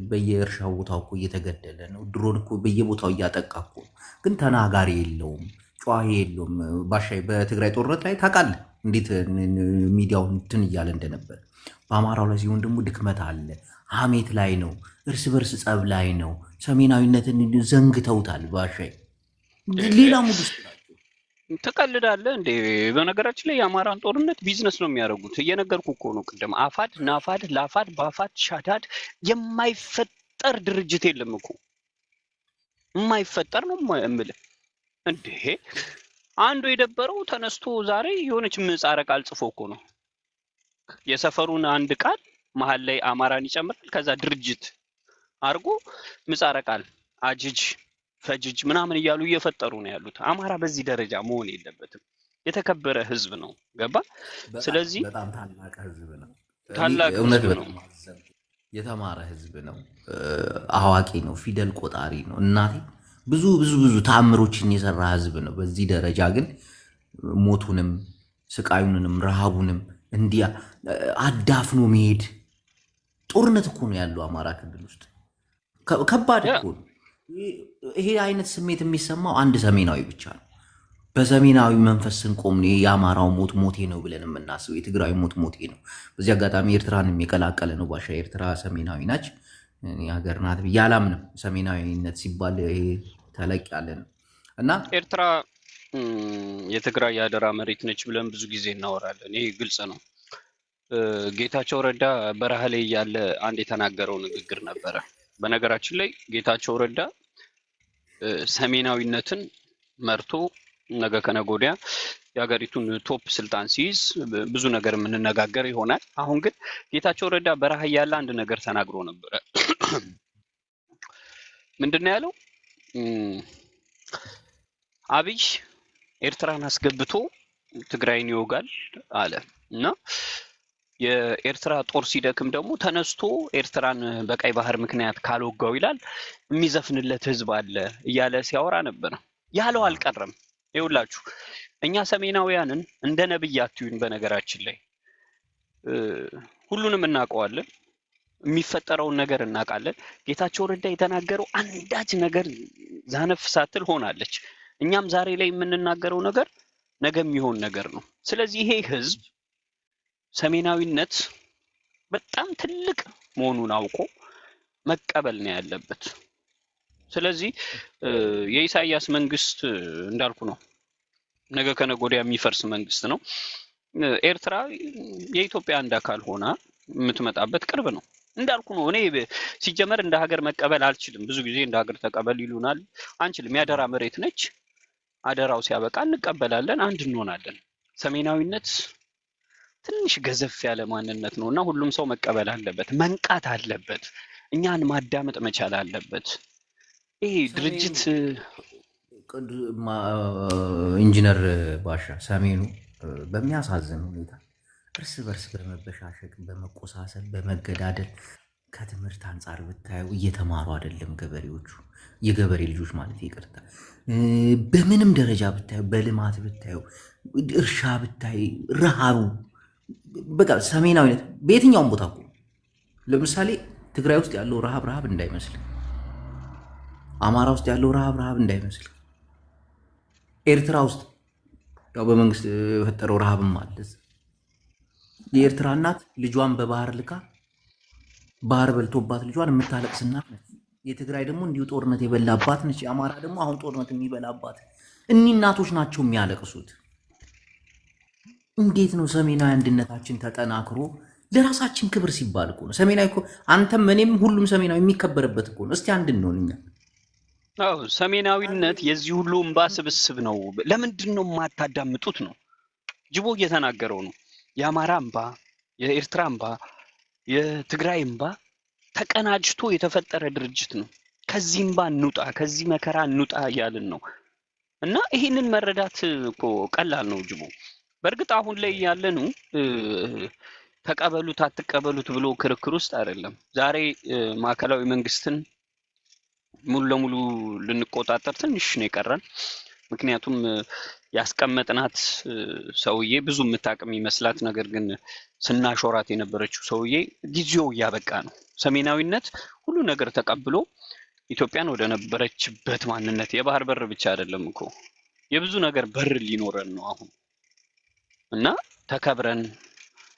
በየእርሻው ቦታው እኮ እየተገደለ ነው። ድሮን እኮ በየቦታው እያጠቃ እኮ ግን ተናጋሪ የለውም፣ ጨዋሂ የለውም። ባሻይ በትግራይ ጦርነት ላይ ታውቃለህ እንዴት ሚዲያውን እንትን እያለ እንደነበር። በአማራው ላይ ሲሆን ደግሞ ድክመት አለ። ሀሜት ላይ ነው፣ እርስ በርስ ጸብ ላይ ነው። ሰሜናዊነትን ዘንግተውታል። ባሻይ ሌላ ሙድ ውስጥ ናቸው። ትቀልዳለህ እንዴ? በነገራችን ላይ የአማራን ጦርነት ቢዝነስ ነው የሚያደርጉት። እየነገርኩ እኮ ነው ቅድም። አፋድ ናፋድ ላፋድ ባፋድ ሻዳድ የማይፈጠር ድርጅት የለም እኮ የማይፈጠር ነው የምልህ። እንዴ አንዱ የደበረው ተነስቶ ዛሬ የሆነች ምህጻረ ቃል ጽፎ እኮ ነው የሰፈሩን አንድ ቃል መሀል ላይ አማራን ይጨምራል። ከዛ ድርጅት አርጎ ምህጻረ ቃል አጅጅ ፈጅጅ ምናምን እያሉ እየፈጠሩ ነው ያሉት። አማራ በዚህ ደረጃ መሆን የለበትም። የተከበረ ህዝብ ነው። ገባ? ስለዚህ በጣም ታላቅ ህዝብ ነው። ታላቅ ህዝብ ነው። የተማረ ህዝብ ነው። አዋቂ ነው። ፊደል ቆጣሪ ነው። እናቴ ብዙ ብዙ ብዙ ተአምሮችን የሰራ ህዝብ ነው። በዚህ ደረጃ ግን ሞቱንም ስቃዩንም ረሃቡንም እንዲያ አዳፍኖ መሄድ ጦርነት እኮ ነው ያለው አማራ ክልል ውስጥ። ከባድ እኮ ነው። ይሄ አይነት ስሜት የሚሰማው አንድ ሰሜናዊ ብቻ ነው። በሰሜናዊ መንፈስ ስንቆም ነው የአማራው ሞት ሞቴ ነው ብለን የምናስበው። የትግራዊ ሞት ሞቴ ነው። በዚህ አጋጣሚ ኤርትራንም የቀላቀለ ነው። ባሻ ኤርትራ ሰሜናዊ ናች ሀገር ናት ብዬ አላምንም። ሰሜናዊነት ሲባል ይሄ ተለቅ ያለ ነው እና ኤርትራ የትግራይ የአደራ መሬት ነች ብለን ብዙ ጊዜ እናወራለን። ይሄ ግልጽ ነው። ጌታቸው ረዳ በረሃ ላይ ያለ አንድ የተናገረው ንግግር ነበረ። በነገራችን ላይ ጌታቸው ረዳ ሰሜናዊነትን መርቶ ነገ ከነገ ወዲያ የሀገሪቱን ቶፕ ስልጣን ሲይዝ ብዙ ነገር የምንነጋገር ይሆናል። አሁን ግን ጌታቸው ረዳ በረሃ ያለ አንድ ነገር ተናግሮ ነበረ። ምንድን ነው ያለው? አብይ ኤርትራን አስገብቶ ትግራይን ይወጋል አለ እና የኤርትራ ጦር ሲደክም ደግሞ ተነስቶ ኤርትራን በቀይ ባህር ምክንያት ካልወጋው ይላል የሚዘፍንለት ህዝብ አለ እያለ ሲያወራ ነበር። ያለው አልቀረም። ይኸውላችሁ እኛ ሰሜናውያንን እንደ ነብይ አትዩን። በነገራችን ላይ ሁሉንም እናውቀዋለን፣ የሚፈጠረውን ነገር እናውቃለን። ጌታቸው ረዳ የተናገረው አንዳች ነገር ዛነፍ ሳትል ሆናለች። እኛም ዛሬ ላይ የምንናገረው ነገር ነገ የሚሆን ነገር ነው። ስለዚህ ይሄ ህዝብ ሰሜናዊነት በጣም ትልቅ መሆኑን አውቆ መቀበል ነው ያለበት። ስለዚህ የኢሳያስ መንግስት እንዳልኩ ነው፣ ነገ ከነገ ወዲያ የሚፈርስ መንግስት ነው። ኤርትራ የኢትዮጵያ አንድ አካል ሆና የምትመጣበት ቅርብ ነው። እንዳልኩ ነው። እኔ ሲጀመር እንደ ሀገር መቀበል አልችልም። ብዙ ጊዜ እንደ ሀገር ተቀበል ይሉናል፣ አንችልም። የአደራ መሬት ነች። አደራው ሲያበቃ እንቀበላለን፣ አንድ እንሆናለን። ሰሜናዊነት ትንሽ ገዘፍ ያለ ማንነት ነው እና ሁሉም ሰው መቀበል አለበት፣ መንቃት አለበት፣ እኛን ማዳመጥ መቻል አለበት። ይሄ ድርጅት ኢንጂነር ባሻ ሰሜኑ በሚያሳዝን ሁኔታ እርስ በርስ በመበሻሸቅ በመቆሳሰል በመገዳደል ከትምህርት አንጻር ብታየው እየተማሩ አይደለም ገበሬዎቹ፣ የገበሬ ልጆች ማለት ይቅርታ። በምንም ደረጃ ብታየው፣ በልማት ብታየው፣ እርሻ ብታይ፣ ረሃቡ በቃ ሰሜናዊነት በየትኛውም ቦታ እኮ ለምሳሌ ትግራይ ውስጥ ያለው ረሃብ እንዳይመስል፣ አማራ ውስጥ ያለው ረሃብ እንዳይመስል፣ ኤርትራ ውስጥ ያው በመንግስት የፈጠረው ረሃብም አለ። የኤርትራ እናት ልጇን በባህር ልካ ባህር በልቶባት ልጇን የምታለቅስ እናት ነች። የትግራይ ደግሞ እንዲሁ ጦርነት የበላባት ነች። የአማራ ደግሞ አሁን ጦርነት የሚበላባት። እኒህ እናቶች ናቸው የሚያለቅሱት። እንዴት ነው ሰሜናዊ አንድነታችን ተጠናክሮ ለራሳችን ክብር ሲባል እኮ ነው። ሰሜናዊ እኮ አንተም እኔም ሁሉም ሰሜናዊ የሚከበርበት እኮ ነው። እስቲ አንድ እንሆን እኛ። አዎ ሰሜናዊነት የዚህ ሁሉ እንባ ስብስብ ነው። ለምንድን ነው የማታዳምጡት ነው? ጅቦ እየተናገረው ነው። የአማራ እንባ፣ የኤርትራ እንባ፣ የትግራይ እንባ ተቀናጅቶ የተፈጠረ ድርጅት ነው። ከዚህ እንባ እንውጣ፣ ከዚህ መከራ እንውጣ እያልን ነው። እና ይህንን መረዳት እኮ ቀላል ነው ጅቦ። በእርግጥ አሁን ላይ ያለነው ተቀበሉት አትቀበሉት ብሎ ክርክር ውስጥ አይደለም። ዛሬ ማዕከላዊ መንግስትን ሙሉ ለሙሉ ልንቆጣጠር ትንሽ ነው የቀረን። ምክንያቱም ያስቀመጥናት ሰውዬ ብዙ የምታቅም ይመስላት፣ ነገር ግን ስናሾራት የነበረችው ሰውዬ ጊዜው እያበቃ ነው። ሰሜናዊነት ሁሉ ነገር ተቀብሎ ኢትዮጵያን ወደ ነበረችበት ማንነት፣ የባህር በር ብቻ አይደለም እኮ የብዙ ነገር በር ሊኖረን ነው አሁን እና ተከብረን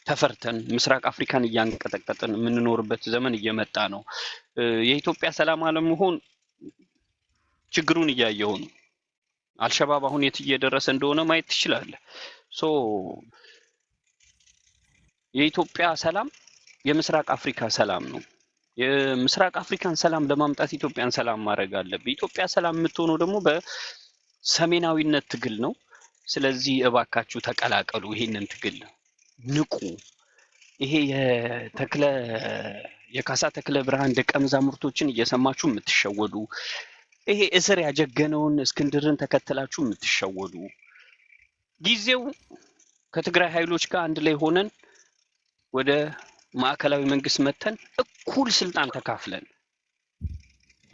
ተፈርተን ምስራቅ አፍሪካን እያንቀጠቀጥን የምንኖርበት ዘመን እየመጣ ነው። የኢትዮጵያ ሰላም አለመሆን ችግሩን እያየው ነው። አልሸባብ አሁን የት እየደረሰ እንደሆነ ማየት ትችላለህ። የኢትዮጵያ ሰላም የምስራቅ አፍሪካ ሰላም ነው። የምስራቅ አፍሪካን ሰላም ለማምጣት ኢትዮጵያን ሰላም ማድረግ አለብህ። ኢትዮጵያ ሰላም የምትሆነው ደግሞ በሰሜናዊነት ትግል ነው። ስለዚህ እባካችሁ ተቀላቀሉ፣ ይሄንን ትግል ንቁ። ይሄ የካሳ ተክለ ብርሃን ደቀ መዛሙርቶችን እየሰማችሁ የምትሸወዱ፣ ይሄ እስር ያጀገነውን እስክንድርን ተከተላችሁ የምትሸወዱ፣ ጊዜው ከትግራይ ኃይሎች ጋር አንድ ላይ ሆነን ወደ ማዕከላዊ መንግስት መተን እኩል ስልጣን ተካፍለን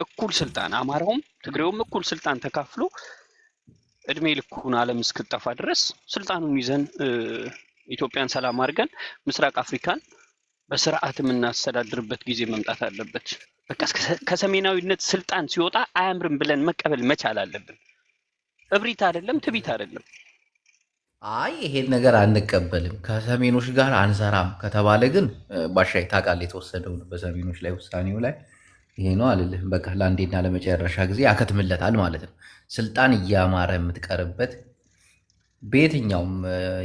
እኩል ስልጣን አማራውም ትግሬውም እኩል ስልጣን ተካፍሎ እድሜ ልኩን ዓለም እስክጠፋ ድረስ ስልጣኑን ይዘን ኢትዮጵያን ሰላም አድርገን ምስራቅ አፍሪካን በስርዓት የምናስተዳድርበት ጊዜ መምጣት አለበት። በቃ ከሰሜናዊነት ስልጣን ሲወጣ አያምርም ብለን መቀበል መቻል አለብን። እብሪት አይደለም፣ ትቢት አይደለም። አይ ይሄን ነገር አንቀበልም ከሰሜኖች ጋር አንሰራም ከተባለ ግን ባሻይ ታውቃለህ፣ የተወሰደው በሰሜኖች ላይ ውሳኔው ላይ ይሄ ነው አልልህ። በቃ ለአንዴና ለመጨረሻ ጊዜ ያከትምለታል ማለት ነው። ስልጣን እያማረ የምትቀርበት በየትኛውም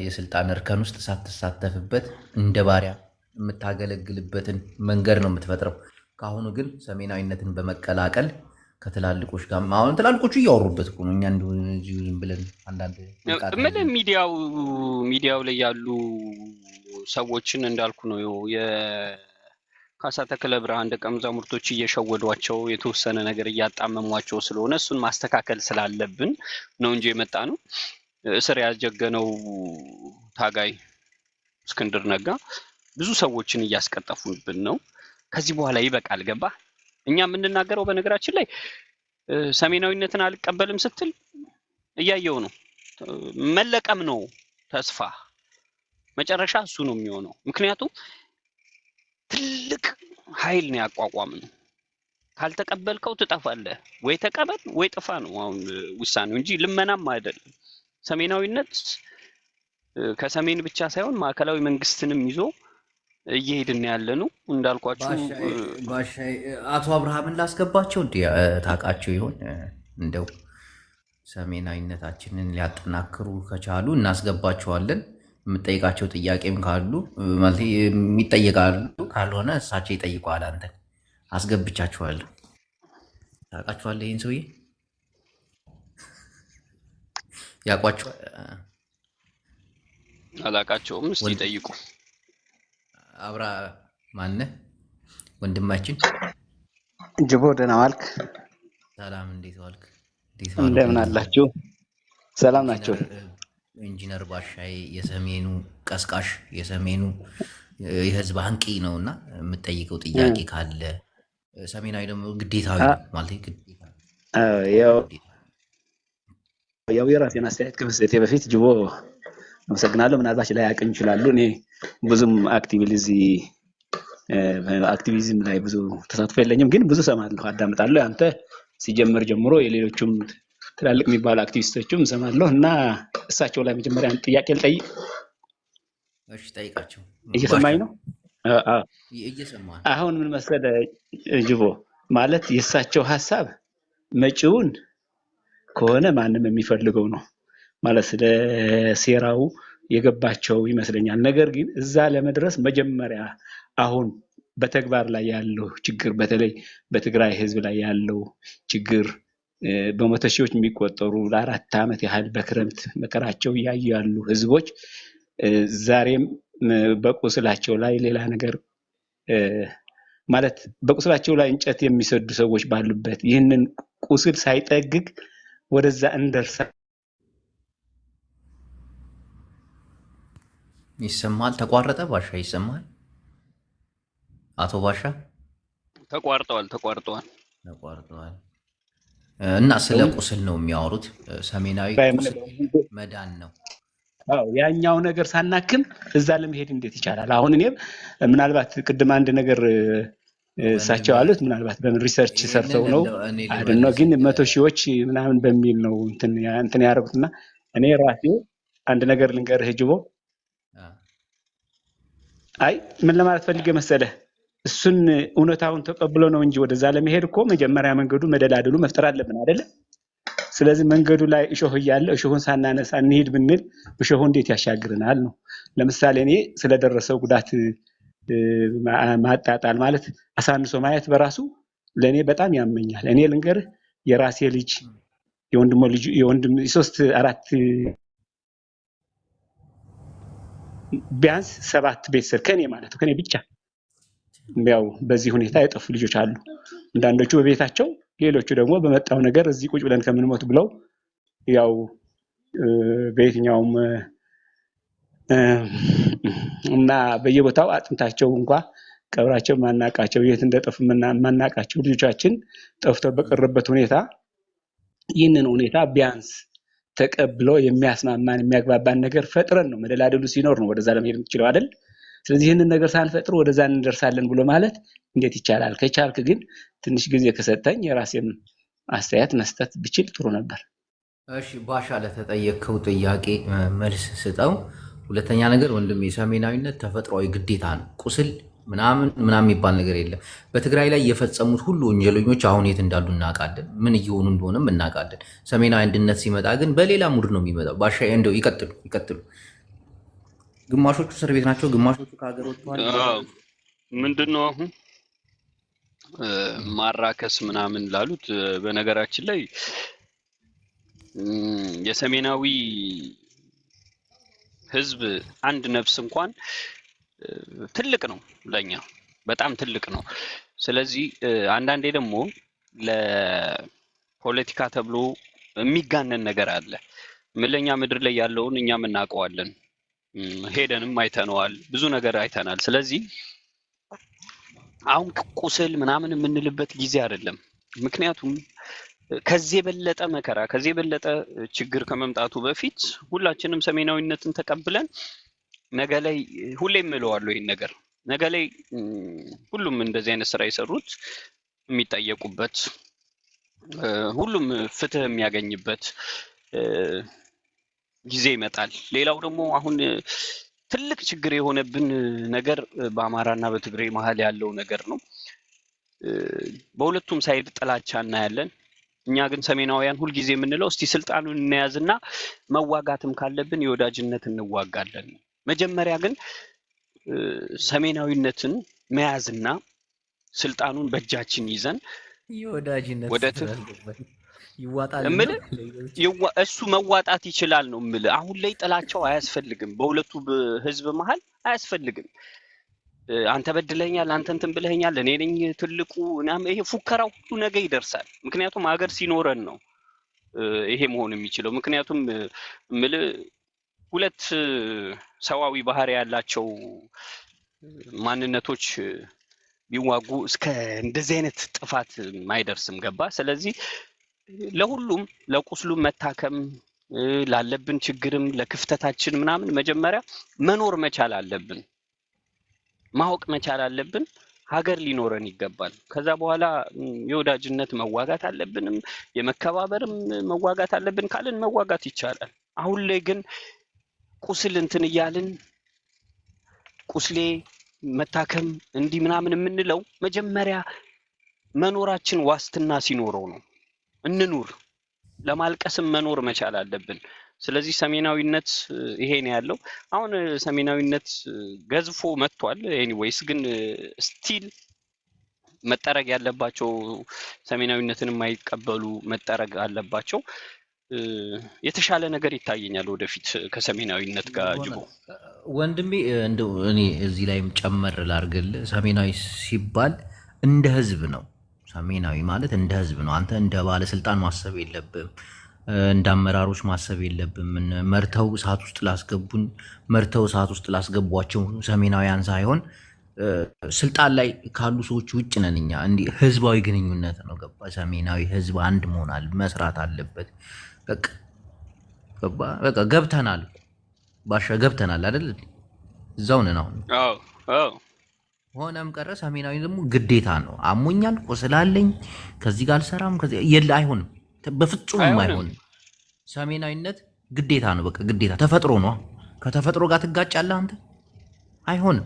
የስልጣን እርከን ውስጥ ሳትሳተፍበት እንደ ባሪያ የምታገለግልበትን መንገድ ነው የምትፈጥረው። ከአሁኑ ግን ሰሜናዊነትን በመቀላቀል ከትላልቆች ጋር አሁን ትላልቆቹ እያወሩበት እኮ ነው። እኛ እንደዚሁ ዝም ብለን አንዳንድ ምን ሚዲያው ላይ ያሉ ሰዎችን እንዳልኩ ነው የካሳ ተክለ ብርሃን ደቀ መዛሙርቶች እየሸወዷቸው የተወሰነ ነገር እያጣመሟቸው ስለሆነ እሱን ማስተካከል ስላለብን ነው እንጂ የመጣ ነው። እስር ያጀገነው ታጋይ እስክንድር ነጋ ብዙ ሰዎችን እያስቀጠፉብን ነው። ከዚህ በኋላ ይበቃል። ገባ? እኛ የምንናገረው በነገራችን ላይ ሰሜናዊነትን አልቀበልም ስትል እያየው ነው። መለቀም ነው ተስፋ፣ መጨረሻ እሱ ነው የሚሆነው። ምክንያቱም ትልቅ ኃይል ነው ያቋቋምነው። ካልተቀበልከው ትጠፋለህ። ወይ ተቀበል ወይ ጥፋ ነው አሁን ውሳኔው እንጂ ልመናም አይደለም። ሰሜናዊነት ከሰሜን ብቻ ሳይሆን ማዕከላዊ መንግስትንም ይዞ እየሄድን ያለነው እንዳልኳችሁ። ባሻይ አቶ አብርሃምን ላስገባቸው እንዴ? ታውቃቸው ይሆን? እንደው ሰሜናዊነታችንን ሊያጠናክሩ ከቻሉ እናስገባቸዋለን። የምጠይቃቸው ጥያቄም ካሉ ማለት የሚጠየቃሉ፣ ካልሆነ እሳቸው ይጠይቀዋል። አንተን አስገብቻችኋለሁ። ታውቃችኋለህ? ይህን ሰውዬ ያውቋቸዋል? አላቃቸውም። እስቲ ጠይቁ። አብራ ማነህ ወንድማችን? ጅቦ ደህና ዋልክ? ሰላም፣ እንዴት ዋልክ? እንደምን አላችሁ? ሰላም ናቸው። ኢንጂነር ባሻይ የሰሜኑ ቀስቃሽ የሰሜኑ የህዝብ አንቂ ነው እና የምጠይቀው ጥያቄ ካለ ሰሜናዊ ደግሞ ግዴታዊ ማለት ግዴታ ያው የራሴን አስተያየት ከመስጠቴ በፊት ጅቦ አመሰግናለሁ። ምናልባት ላይ አቅም ይችላሉ። እኔ ብዙም አክቲቪዝም ላይ ብዙ ተሳትፎ የለኝም፣ ግን ብዙ ሰማለሁ፣ አዳምጣለሁ። አንተ ሲጀምር ጀምሮ የሌሎቹም ትላልቅ የሚባሉ አክቲቪስቶችም ሰማለሁ እና እሳቸው ላይ መጀመሪያ ጥያቄ ልጠይቅ። እሺ ጠይቃቸው። እየሰማኝ ነው? አዎ እየሰማህ። አሁን ምን መሰለህ ጅቦ፣ ማለት የእሳቸው ሀሳብ መጪውን ከሆነ ማንም የሚፈልገው ነው ማለት ስለ ሴራው የገባቸው ይመስለኛል። ነገር ግን እዛ ለመድረስ መጀመሪያ አሁን በተግባር ላይ ያለው ችግር፣ በተለይ በትግራይ ህዝብ ላይ ያለው ችግር በመቶ ሺዎች የሚቆጠሩ ለአራት ዓመት ያህል በክረምት መከራቸው እያዩ ያሉ ህዝቦች ዛሬም በቁስላቸው ላይ ሌላ ነገር ማለት በቁስላቸው ላይ እንጨት የሚሰዱ ሰዎች ባሉበት ይህንን ቁስል ሳይጠግግ ወደዛ እንደርሳ። ይሰማል? ተቋረጠ? ባሻ ይሰማል? አቶ ባሻ ተቋርጠዋል። እና ስለ ቁስል ነው የሚያወሩት። ሰሜናዊ ቁስል መዳን ነው። አዎ ያኛው ነገር ሳናክም እዛ ለመሄድ እንዴት ይቻላል? አሁን እኔም ምናልባት ቅድም አንድ ነገር እሳቸው አሉት፣ ምናልባት በምን ሪሰርች ሰርተው ነው አይደል? ግን መቶ ሺዎች ምናምን በሚል ነው እንትን ያደረጉትና እኔ ራሴ አንድ ነገር ልንገርህ ጅቦ። አይ ምን ለማለት ፈልጌ መሰለህ፣ እሱን እውነታውን ተቀብሎ ነው እንጂ ወደዛ ለመሄድ እኮ መጀመሪያ መንገዱ መደላድሉ መፍጠር አለብን አይደለ? ስለዚህ መንገዱ ላይ እሾህ እያለ እሾሁን ሳናነሳ እንሂድ ብንል እሾሁ እንዴት ያሻግረናል ነው። ለምሳሌ እኔ ስለደረሰው ጉዳት ማጣጣል ማለት አሳንሶ ማየት በራሱ ለእኔ በጣም ያመኛል። እኔ ልንገርህ የራሴ ልጅ የወንድም 3-4 ቢያንስ 7 ቤተሰብ ከኔ ማለት ከኔ ብቻ ያው በዚህ ሁኔታ የጠፉ ልጆች አሉ። አንዳንዶቹ በቤታቸው፣ ሌሎቹ ደግሞ በመጣው ነገር እዚህ ቁጭ ብለን ከምንሞት ብለው ያው በየትኛውም እና በየቦታው አጥንታቸው እንኳን ቀብራቸው ማናቃቸው የት እንደጠፉ ማናቃቸው ልጆቻችን ጠፍተው በቀረበት ሁኔታ ይህንን ሁኔታ ቢያንስ ተቀብሎ የሚያስማማን የሚያግባባን ነገር ፈጥረን ነው መደላደሉ ሲኖር ነው ወደዛ ለመሄድ የምትችለው አይደል? ስለዚህ ይህንን ነገር ሳንፈጥር ወደዛ እንደርሳለን ብሎ ማለት እንዴት ይቻላል? ከቻልክ ግን ትንሽ ጊዜ ከሰጠኝ የራሴን አስተያየት መስጠት ብችል ጥሩ ነበር። እሺ ባሻ፣ ለተጠየቅከው ጥያቄ መልስ ስጠው። ሁለተኛ ነገር ወንድም፣ የሰሜናዊነት ተፈጥሯዊ ግዴታ ነው። ቁስል ምናምን የሚባል ነገር የለም። በትግራይ ላይ የፈጸሙት ሁሉ ወንጀለኞች አሁን የት እንዳሉ እናውቃለን። ምን እየሆኑ እንደሆነም እናውቃለን። ሰሜናዊ አንድነት ሲመጣ ግን በሌላ ሙድ ነው የሚመጣው። ባሻ እንደው ይቀጥሉ። ግማሾቹ እስር ቤት ናቸው፣ ግማሾቹ ከሀገር ወጥተዋል። ምንድን ነው አሁን ማራከስ ምናምን ላሉት፣ በነገራችን ላይ የሰሜናዊ ህዝብ አንድ ነፍስ እንኳን ትልቅ ነው፣ ለኛ በጣም ትልቅ ነው። ስለዚህ አንዳንዴ ደግሞ ለፖለቲካ ተብሎ የሚጋነን ነገር አለ። ለኛ ምድር ላይ ያለውን እኛም እናውቀዋለን፣ ሄደንም አይተነዋል፣ ብዙ ነገር አይተናል። ስለዚህ አሁን ቁስል ምናምን የምንልበት ጊዜ አይደለም። ምክንያቱም ከዚህ የበለጠ መከራ ከዚህ የበለጠ ችግር ከመምጣቱ በፊት ሁላችንም ሰሜናዊነትን ተቀብለን ነገ ላይ ሁሌም እለዋለሁ ይሄን ነገር ነገ ላይ ሁሉም እንደዚህ አይነት ስራ የሰሩት የሚጠየቁበት፣ ሁሉም ፍትህ የሚያገኝበት ጊዜ ይመጣል። ሌላው ደግሞ አሁን ትልቅ ችግር የሆነብን ነገር በአማራና በትግራይ መሀል ያለው ነገር ነው። በሁለቱም ሳይድ ጥላቻ እናያለን። እኛ ግን ሰሜናውያን ሁልጊዜ የምንለው እስቲ ስልጣኑን እንያዝና መዋጋትም ካለብን የወዳጅነት እንዋጋለን። መጀመሪያ ግን ሰሜናዊነትን መያዝና ስልጣኑን በእጃችን ይዘን የወዳጅነት ወደ ይዋጣልና እሱ መዋጣት ይችላል ነው የምልህ። አሁን ላይ ጥላቸው አያስፈልግም፣ በሁለቱ ህዝብ መሃል አያስፈልግም። አንተ በድለኛል፣ አንተ እንትን ብለኛል፣ እኔ ነኝ ትልቁ ይሄ ፉከራው ሁሉ ነገ ይደርሳል። ምክንያቱም ሀገር ሲኖረን ነው ይሄ መሆን የሚችለው። ምክንያቱም የምልህ ሁለት ሰዋዊ ባህሪ ያላቸው ማንነቶች ቢዋጉ እስከ እንደዚህ አይነት ጥፋት ማይደርስም። ገባ? ስለዚህ ለሁሉም ለቁስሉም መታከም ላለብን ችግርም ለክፍተታችን ምናምን መጀመሪያ መኖር መቻል አለብን፣ ማወቅ መቻል አለብን። ሀገር ሊኖረን ይገባል። ከዛ በኋላ የወዳጅነት መዋጋት አለብንም የመከባበርም መዋጋት አለብን ካልን መዋጋት ይቻላል። አሁን ላይ ግን ቁስል እንትን እያልን ቁስሌ መታከም እንዲህ ምናምን የምንለው መጀመሪያ መኖራችን ዋስትና ሲኖረው ነው። እንኑር፣ ለማልቀስም መኖር መቻል አለብን። ስለዚህ ሰሜናዊነት ይሄ ነው ያለው። አሁን ሰሜናዊነት ገዝፎ መጥቷል። ኤኒዌይስ ግን ስቲል መጠረግ ያለባቸው ሰሜናዊነትን የማይቀበሉ መጠረግ አለባቸው። የተሻለ ነገር ይታየኛል ወደፊት ከሰሜናዊነት ጋር ጅቦ ወንድሜ። እንደው እኔ እዚህ ላይም ጨመር ላድርግልህ። ሰሜናዊ ሲባል እንደ ህዝብ ነው። ሰሜናዊ ማለት እንደ ህዝብ ነው። አንተ እንደ ባለስልጣን ማሰብ የለብም፣ እንደ አመራሮች ማሰብ የለብም። መርተው እሳት ውስጥ ላስገቡን መርተው እሳት ውስጥ ላስገቧቸው ሰሜናውያን ሳይሆን ስልጣን ላይ ካሉ ሰዎች ውጭ ነን እኛ። እንዲህ ህዝባዊ ግንኙነት ነው። ገባ? ሰሜናዊ ህዝብ አንድ መሆናል መስራት አለበት። በቃ ገብተናል፣ ባሻ ገብተናል አይደል? እዛው ነን አሁን። ሆነም ቀረ ሰሜናዊ ደግሞ ግዴታ ነው። አሞኛል፣ ቆስላለኝ፣ ከዚህ ጋር አልሰራም፣ ከዚህ የለ አይሆንም፣ በፍጹም አይሆንም። ሰሜናዊነት ግዴታ ነው። በቃ ግዴታ ተፈጥሮ ነው። ከተፈጥሮ ጋር ትጋጫለህ አንተ? አይሆንም።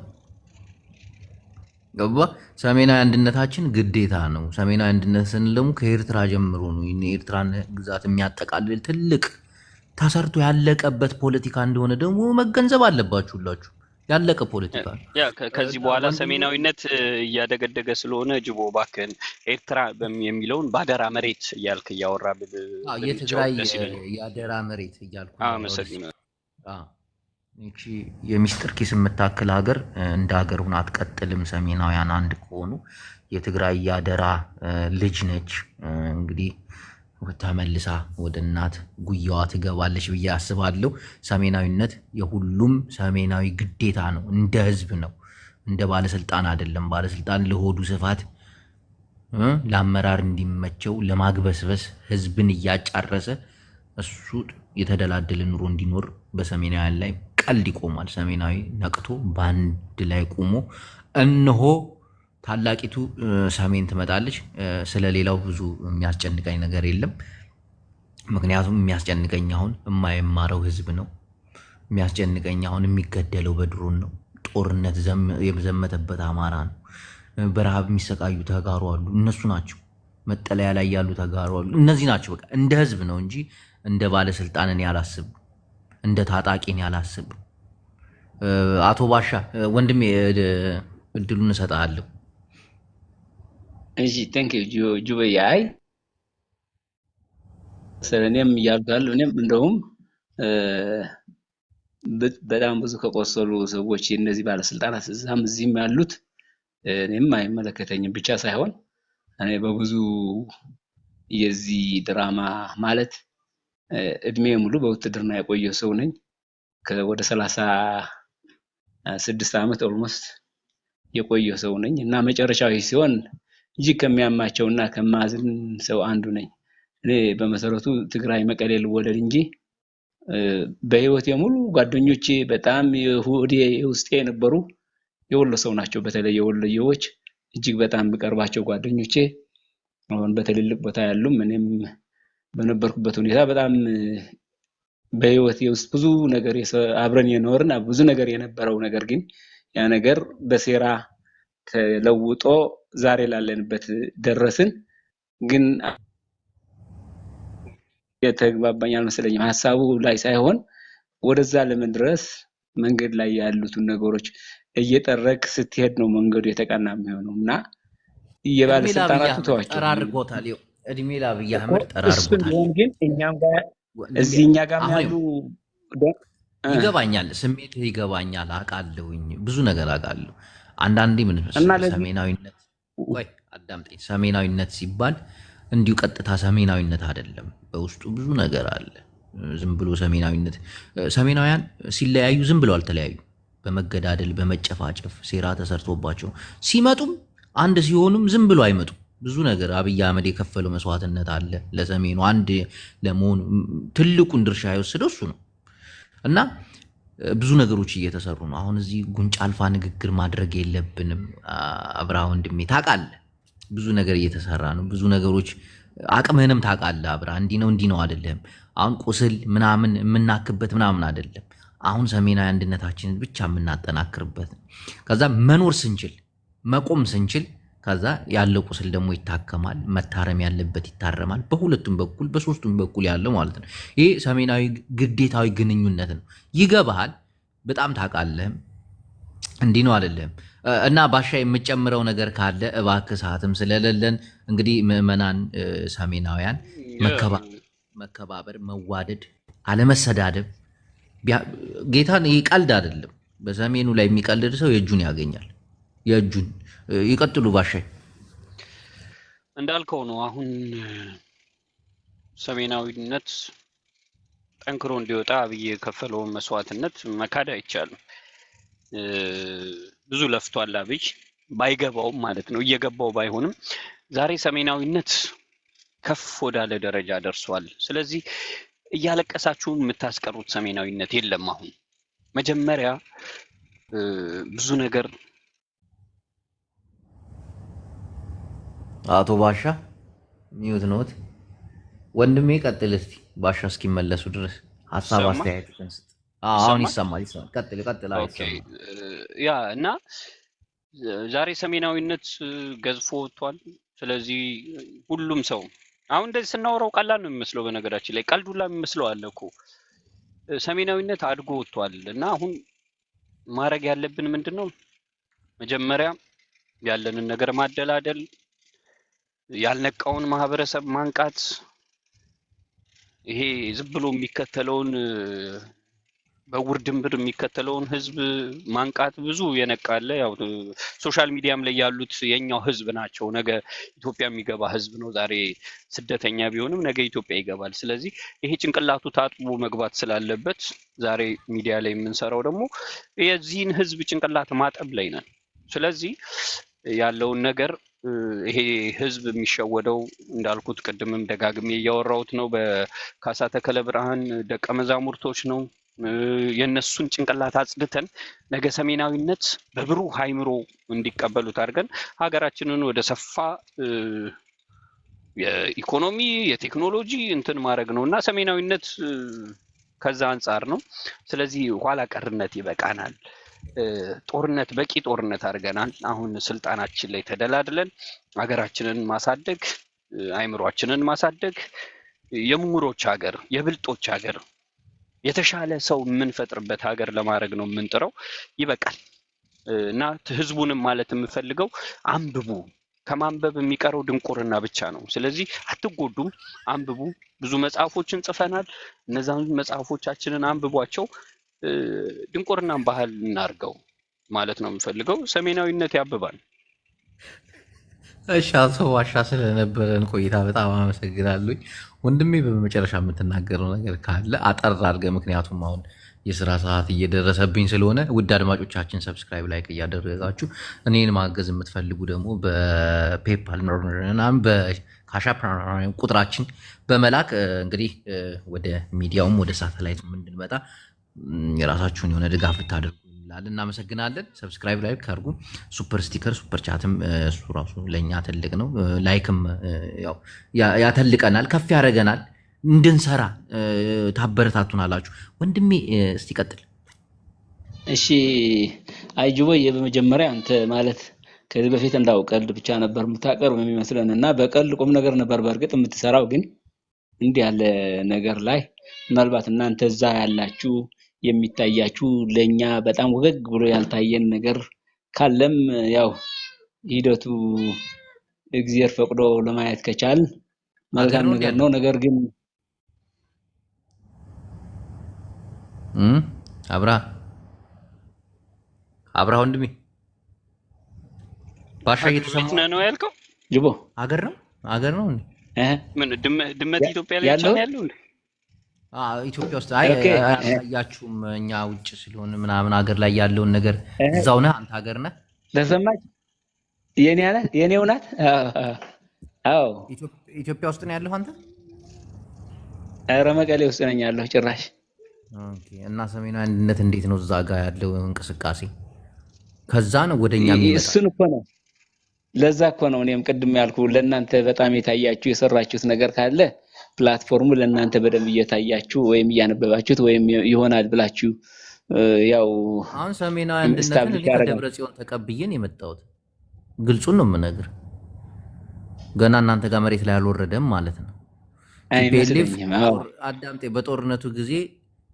ገባ? ሰሜናዊ አንድነታችን ግዴታ ነው። ሰሜናዊ አንድነት ስንል ደግሞ ከኤርትራ ጀምሮ ነው። የኤርትራን ግዛት የሚያጠቃልል ትልቅ ተሰርቶ ያለቀበት ፖለቲካ እንደሆነ ደግሞ መገንዘብ አለባችሁ ሁላችሁ። ያለቀ ፖለቲካ ከዚህ በኋላ ሰሜናዊነት እያደገደገ ስለሆነ ጅቦ እባክህን ኤርትራ የሚለውን ባደራ መሬት እያልክ እያወራ የትግራይ የአደራ መሬት እያልኩ አመሰግናለሁ። እቺ የሚስጥር ኪስ የምታክል ሀገር እንደ ሀገር ሆና አትቀጥልም። ሰሜናውያን አንድ ከሆኑ የትግራይ የአደራ ልጅ ነች። እንግዲህ ተመልሳ ወደ እናት ጉያዋ ትገባለች ብዬ አስባለሁ። ሰሜናዊነት የሁሉም ሰሜናዊ ግዴታ ነው። እንደ ህዝብ ነው፣ እንደ ባለስልጣን አይደለም። ባለስልጣን ለሆዱ ስፋት ለአመራር እንዲመቸው ለማግበስበስ ህዝብን እያጫረሰ እሱ የተደላደለ ኑሮ እንዲኖር በሰሜናውያን ላይ ቀልድ ይቆማል። ሰሜናዊ ነቅቶ በአንድ ላይ ቆሞ እነሆ ታላቂቱ ሰሜን ትመጣለች። ስለሌላው ብዙ የሚያስጨንቀኝ ነገር የለም። ምክንያቱም የሚያስጨንቀኝ አሁን የማይማረው ህዝብ ነው። የሚያስጨንቀኝ አሁን የሚገደለው በድሮን ነው። ጦርነት የዘመተበት አማራ ነው። በረሃብ የሚሰቃዩ ተጋሩ አሉ፣ እነሱ ናቸው። መጠለያ ላይ ያሉ ተጋሩ አሉ፣ እነዚህ ናቸው። በቃ እንደ ህዝብ ነው እንጂ እንደ ባለስልጣን እኔ አላስብም፣ እንደ ታጣቂ እኔ አላስብም። አቶ ባሻ ወንድሜ እድሉን እሰጥሃለሁ። እሺ ቴንክ ዩ ጁበያይ ስለኔም እያልኩ እኔም እንደውም በጣም ብዙ ከቆሰሉ ሰዎች እነዚህ ባለስልጣናት እዛም እዚህም ያሉት እኔም አይመለከተኝም ብቻ ሳይሆን እኔ በብዙ የዚህ ድራማ ማለት እድሜ ሙሉ በውትድርና የቆየው ሰው ነኝ። ወደ 36 ዓመት ኦልሞስት የቆየው ሰው ነኝ እና መጨረሻው ሲሆን እጅግ ከሚያማቸውና ከማዝን ሰው አንዱ ነኝ። እኔ በመሰረቱ ትግራይ መቀሌ ልወለድ እንጂ በህይወቴ ሙሉ ጓደኞቼ በጣም የሆዴ ውስጤ የነበሩ የወሎ ሰው ናቸው። በተለይ የወሎዬዎች እጅግ በጣም በቀርባቸው ጓደኞቼ አሁን በትልልቅ ቦታ ያሉም እኔም በነበርኩበት ሁኔታ በጣም በህይወቴ ውስጥ ብዙ ነገር አብረን የኖርና ብዙ ነገር የነበረው ነገር ግን ያ ነገር በሴራ ተለውጦ ዛሬ ላለንበት ደረስን። ግን የተግባባኝ አልመሰለኝም ሐሳቡ ላይ ሳይሆን ወደዛ ለመድረስ መንገድ ላይ ያሉትን ነገሮች እየጠረክ ስትሄድ ነው መንገዱ የተቀና የሚሆነው እና እድሜ ለአብይ የባለስልጣናቱ አህመድ ተዋቸው ጠራርጎታል። ይኸው እድሜ ለአብይ እኮ አህመድ እሱን ጠራርጎታል። ቢሆን ግን እኛም ጋር ወንድሜ እዚህ እኛ ጋርም አሁን ያሉ ይኸው ይገባኛል፣ ስሜትህ ይገባኛል፣ አውቃለሁኝ፣ ብዙ ነገር አውቃለሁ። አንዳንዴ ምን እና መሰለህ ለዚህ ሰሜናዊነት፣ ቆይ አዳምጠኝ። ሰሜናዊነት ሲባል እንዲሁ ቀጥታ ሰሜናዊነት አይደለም፣ በውስጡ ብዙ ነገር አለ። ዝም ብሎ ሰሜናዊነት ሰሜናውያን ሲለያዩ ዝም ብለው አልተለያዩ፣ በመገዳደል በመጨፋጨፍ ሴራ ተሰርቶባቸው ሲመጡም አንድ ሲሆኑም ዝም ብሎ አይመጡም። ብዙ ነገር አብይ አህመድ የከፈለው መስዋዕትነት አለ ለሰሜኑ አንድ ለመሆኑ። ትልቁን ድርሻ የወሰደው እሱ ነው እና ብዙ ነገሮች እየተሰሩ ነው። አሁን እዚህ ጉንጭ አልፋ ንግግር ማድረግ የለብንም። አብርሃ ወንድሜ ታውቃለህ፣ ብዙ ነገር እየተሰራ ነው። ብዙ ነገሮች አቅምህንም ታውቃለህ አብርሃ። እንዲህ ነው አይደለም። አሁን ቁስል ምናምን የምናክበት ምናምን አይደለም። አሁን ሰሜናዊ አንድነታችንን ብቻ የምናጠናክርበት ነው። ከዛ መኖር ስንችል መቆም ስንችል ከዛ ያለው ቁስል ደግሞ ይታከማል፣ መታረም ያለበት ይታረማል። በሁለቱም በኩል በሶስቱም በኩል ያለው ማለት ነው። ይሄ ሰሜናዊ ግዴታዊ ግንኙነት ነው። ይገባሃል፣ በጣም ታውቃለህ። እንዲህ ነው አይደለም። እና ባሻ የምጨምረው ነገር ካለ እባክህ፣ ሰዓትም ስለሌለን እንግዲህ ምዕመናን ሰሜናውያን መከባበር፣ መዋደድ፣ አለመሰዳደብ ጌታን ይህ ቀልድ አይደለም። በሰሜኑ ላይ የሚቀልድ ሰው የእጁን ያገኛል። የእጁን ይቀጥሉ ባሻይ። እንዳልከው ነው። አሁን ሰሜናዊነት ጠንክሮ እንዲወጣ አብይ የከፈለውን መስዋዕትነት መካድ አይቻልም። ብዙ ለፍቷል አብይ፣ ባይገባውም ማለት ነው። እየገባው ባይሆንም ዛሬ ሰሜናዊነት ከፍ ወዳለ ደረጃ ደርሷል። ስለዚህ እያለቀሳችሁ የምታስቀሩት ሰሜናዊነት የለም። አሁን መጀመሪያ ብዙ ነገር አቶ ባሻ ሚዩት ኖት ወንድሜ፣ ቀጥል እስቲ ባሻ እስኪመለሱ ድረስ ሀሳብ አስተያየትህን ስጥ። አሁን ይሰማል። ቀጥል። ያ እና ዛሬ ሰሜናዊነት ገዝፎ ወጥቷል። ስለዚህ ሁሉም ሰው አሁን እንደዚህ ስናወራው ቀላል ነው የሚመስለው። በነገራችን ላይ ቀልድ ሁላ የሚመስለው አለ እኮ። ሰሜናዊነት አድጎ ወጥቷል እና አሁን ማድረግ ያለብን ምንድን ነው? መጀመሪያ ያለንን ነገር ማደላደል፣ ያልነቃውን ማህበረሰብ ማንቃት፣ ይሄ ዝም ብሎ የሚከተለውን በውር ድንብር የሚከተለውን ህዝብ ማንቃት። ብዙ የነቃለ ያው ሶሻል ሚዲያም ላይ ያሉት የኛው ህዝብ ናቸው። ነገ ኢትዮጵያ የሚገባ ህዝብ ነው። ዛሬ ስደተኛ ቢሆንም ነገ ኢትዮጵያ ይገባል። ስለዚህ ይሄ ጭንቅላቱ ታጥቦ መግባት ስላለበት ዛሬ ሚዲያ ላይ የምንሰራው ደግሞ የዚህን ህዝብ ጭንቅላት ማጠብ ላይ ነን። ስለዚህ ያለውን ነገር ይሄ ህዝብ የሚሸወደው እንዳልኩት ቅድምም ደጋግሜ እያወራሁት ነው፣ በካሳ ተከለ ብርሃን ደቀ መዛሙርቶች ነው። የነሱን ጭንቅላት አጽድተን ነገ ሰሜናዊነት በብሩህ አይምሮ እንዲቀበሉት አድርገን ሀገራችንን ወደ ሰፋ የኢኮኖሚ የቴክኖሎጂ እንትን ማድረግ ነው እና ሰሜናዊነት ከዛ አንጻር ነው። ስለዚህ ኋላ ቀርነት ይበቃናል። ጦርነት በቂ ጦርነት አድርገናል። አሁን ስልጣናችን ላይ ተደላድለን ሀገራችንን ማሳደግ፣ አይምሯችንን ማሳደግ፣ የምሁሮች ሀገር፣ የብልጦች ሀገር፣ የተሻለ ሰው የምንፈጥርበት ሀገር ለማድረግ ነው የምንጥረው። ይበቃል እና ህዝቡንም ማለት የምፈልገው አንብቡ። ከማንበብ የሚቀረው ድንቁርና ብቻ ነው። ስለዚህ አትጎዱም፣ አንብቡ። ብዙ መጽሐፎችን ጽፈናል። እነዛን መጽሐፎቻችንን አንብቧቸው። ድንቁርናን ባህል እናርገው ማለት ነው የምፈልገው። ሰሜናዊነት ያብባል። እሺ፣ አቶ ባሻ ስለነበረን ቆይታ በጣም አመሰግናለሁ ወንድሜ። በመጨረሻ የምትናገረው ነገር ካለ አጠር አድርገህ፣ ምክንያቱም አሁን የስራ ሰዓት እየደረሰብኝ ስለሆነ። ውድ አድማጮቻችን ሰብስክራይብ፣ ላይክ እያደረጋችሁ እኔን ማገዝ የምትፈልጉ ደግሞ በፔፓል ምናምን በካሻፕ ቁጥራችን በመላክ እንግዲህ ወደ ሚዲያውም ወደ ሳተላይት እንድንመጣ የራሳችሁን የሆነ ድጋፍ ልታደርጉ እንላለን። እናመሰግናለን። ሰብስክራይብ ላይክ አድርጉ። ሱፐር ስቲከር ሱፐር ቻትም እሱ ራሱ ለእኛ ትልቅ ነው። ላይክም ያተልቀናል፣ ከፍ ያደርገናል፣ እንድንሰራ ታበረታቱን አላችሁ። ወንድሜ እስቲ ቀጥል። እሺ አይጅቦዬ፣ በመጀመሪያ አንተ ማለት ከዚህ በፊት እንዳው ቀልድ ብቻ ነበር የምታቀርብ የሚመስለን እና በቀልድ ቁም ነገር ነበር በእርግጥ የምትሰራው። ግን እንዲህ ያለ ነገር ላይ ምናልባት እናንተ እዛ ያላችሁ የሚታያችሁ ለኛ በጣም ወገግ ብሎ ያልታየን ነገር ካለም ያው ሂደቱ እግዚአብሔር ፈቅዶ ለማየት ከቻል አገር መልካም ነው ነገር ያለው ነው። ነገር ግን አብራ አብራ ወንድሜ ባሻ እየተሰማ ነው ያልከው? ጅቦ አገር ነው እንዴ? ምን ድመት ኢትዮጵያ ላይ ብቻ ነው ያለው እንዴ? ኢትዮጵያ ውስጥ አያችሁም? እኛ ውጭ ስለሆነ ምናምን አገር ላይ ያለውን ነገር እዛው ነህ አንተ ሀገር ነህ። ተሰማች የኔው ናት። አዎ ኢትዮጵያ ውስጥ ነው ያለው አንተ? ኧረ መቀሌ ውስጥ ነኝ ያለው ጭራሽ። ኦኬ። እና ሰሜናዊ አንድነት እንዴት ነው እዛ ጋር ያለው እንቅስቃሴ? ከዛ ነው ወደኛ የሚመጣው። እሱን እኮ ነው ለዛ እኮ ነው እኔም ቅድም ያልኩ ለእናንተ በጣም የታያችሁ የሰራችሁት ነገር ካለ ፕላትፎርሙ ለእናንተ በደንብ እየታያችሁ ወይም እያነበባችሁት ወይም ይሆናል ብላችሁ ያው አሁን ሰሜናዊ አንድነትን እኔ ከደብረ ጽዮን ተቀብዬን የመጣሁት ግልጹን ነው የምነግርህ። ገና እናንተ ጋር መሬት ላይ አልወረደም ማለት ነው። አይመስለኝም። አዳምጤ በጦርነቱ ጊዜ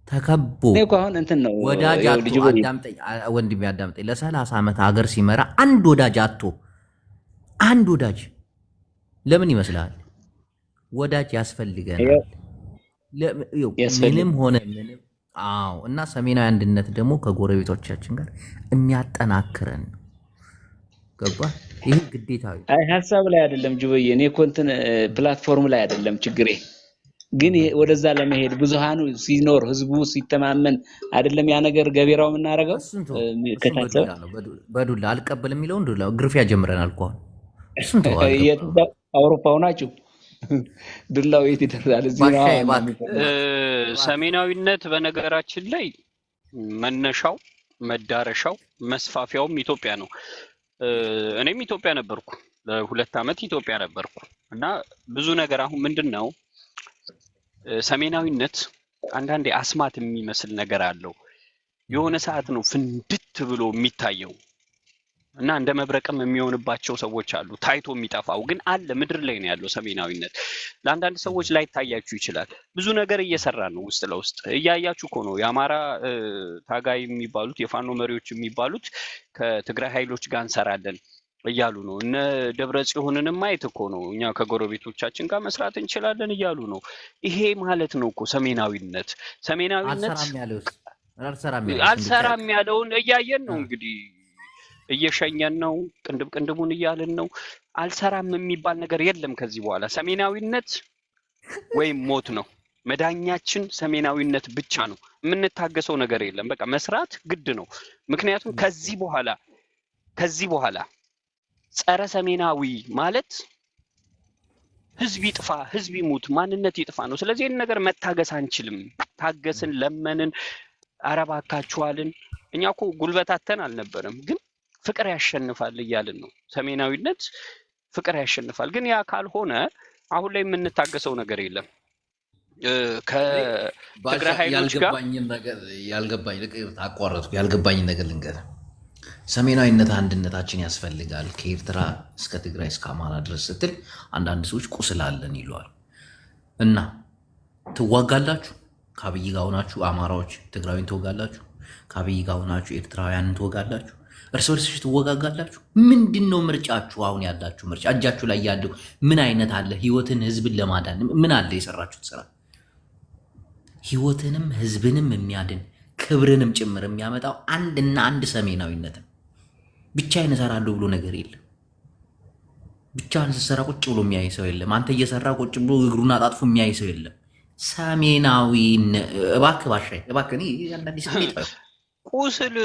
ተከቦ እኮ አሁን እንትን ነው ወዳጅ አጥቶ አዳምጠኝ ወንድሜ አዳምጠኝ። ለ30 ዓመት ሀገር ሲመራ አንድ ወዳጅ አጥቶ አንድ ወዳጅ ለምን ይመስላል? ወዳጅ ያስፈልገናል ምንም ሆነ ምንም። አዎ። እና ሰሜናዊ አንድነት ደግሞ ከጎረቤቶቻችን ጋር የሚያጠናክረን ነው። ገባ? ይህ ግዴታዊ ሀሳብ ላይ አይደለም ጅቦዬ። እኔ እኮ እንትን ፕላትፎርም ላይ አይደለም ችግሬ፣ ግን ወደዛ ለመሄድ ብዙሃኑ ሲኖር ህዝቡ ሲተማመን አይደለም ያ ነገር ገቢራው የምናደርገው። በዱላ አልቀበል የሚለውን ዱላ ግርፊያ ጀምረናል እኮ አሁን። እሱን ተው። አውሮፓው ናችሁ ዱላው የት ይደርሳል? ሰሜናዊነት በነገራችን ላይ መነሻው መዳረሻው መስፋፊያውም ኢትዮጵያ ነው። እኔም ኢትዮጵያ ነበርኩ፣ ለ2 ዓመት ኢትዮጵያ ነበርኩ እና ብዙ ነገር አሁን ምንድነው ሰሜናዊነት አንዳንዴ አስማት የሚመስል ነገር አለው። የሆነ ሰዓት ነው ፍንድት ብሎ የሚታየው እና እንደ መብረቅም የሚሆንባቸው ሰዎች አሉ። ታይቶ የሚጠፋው ግን አለ፣ ምድር ላይ ነው ያለው ሰሜናዊነት። ለአንዳንድ ሰዎች ላይ ታያችሁ ይችላል። ብዙ ነገር እየሰራ ነው ውስጥ ለውስጥ እያያችሁ እኮ ነው። የአማራ ታጋይ የሚባሉት የፋኖ መሪዎች የሚባሉት ከትግራይ ኃይሎች ጋር እንሰራለን እያሉ ነው። እነ ደብረ ጽዮንንም ማየት እኮ ነው እኛ ከጎረቤቶቻችን ጋር መስራት እንችላለን እያሉ ነው። ይሄ ማለት ነው እኮ ሰሜናዊነት አልሰራም ያለውን እያየን ነው እንግዲህ እየሸኘን ነው። ቅንድቡን እያልን ነው። አልሰራም የሚባል ነገር የለም ከዚህ በኋላ። ሰሜናዊነት ወይም ሞት ነው መዳኛችን። ሰሜናዊነት ብቻ ነው። የምንታገሰው ነገር የለም። በቃ መስራት ግድ ነው። ምክንያቱም ከዚህ በኋላ ጸረ ሰሜናዊ ማለት ህዝብ ይጥፋ፣ ህዝብ ይሙት፣ ማንነት ይጥፋ ነው። ስለዚህ ይህን ነገር መታገስ አንችልም። ታገስን፣ ለመንን፣ አረባካችኋልን። እኛ እኮ ጉልበታተን አልነበረም ግን ፍቅር ያሸንፋል እያልን ነው። ሰሜናዊነት ፍቅር ያሸንፋል። ግን ያ ካልሆነ አሁን ላይ የምንታገሰው ነገር የለም። ከትግራይ ኃይሎች ጋር ያልገባኝ ነገር ልንገርህ። ሰሜናዊነት አንድነታችን ያስፈልጋል ከኤርትራ እስከ ትግራይ እስከ አማራ ድረስ ስትል አንዳንድ ሰዎች ቁስል አለን ይለዋል። እና ትዋጋላችሁ። ከአብይ ጋር ሆናችሁ አማራዎች ትግራዊን ትወጋላችሁ። ከአብይ ጋር ሆናችሁ ኤርትራውያንን ትወጋላችሁ። እርስ በርስሽ ትወጋጋላችሁ። ምንድን ነው ምርጫችሁ? አሁን ያላችሁ ምርጫ እጃችሁ ላይ ያለው ምን አይነት አለ? ህይወትን ህዝብን ለማዳን ምን አለ የሰራችሁት ስራ? ህይወትንም ህዝብንም የሚያድን ክብርንም ጭምር የሚያመጣው አንድና አንድ ሰሜናዊነትን ብቻዬን እሰራለሁ ብሎ ነገር የለም። ብቻህን ስትሰራ ቁጭ ብሎ የሚያይ ሰው የለም። አንተ እየሰራ ቁጭ ብሎ እግሩን አጣጥፎ የሚያይ ሰው የለም። ሰሜናዊ እባክህ ባሻይ እባክህ አንዳንዴ ስሜት ቁስል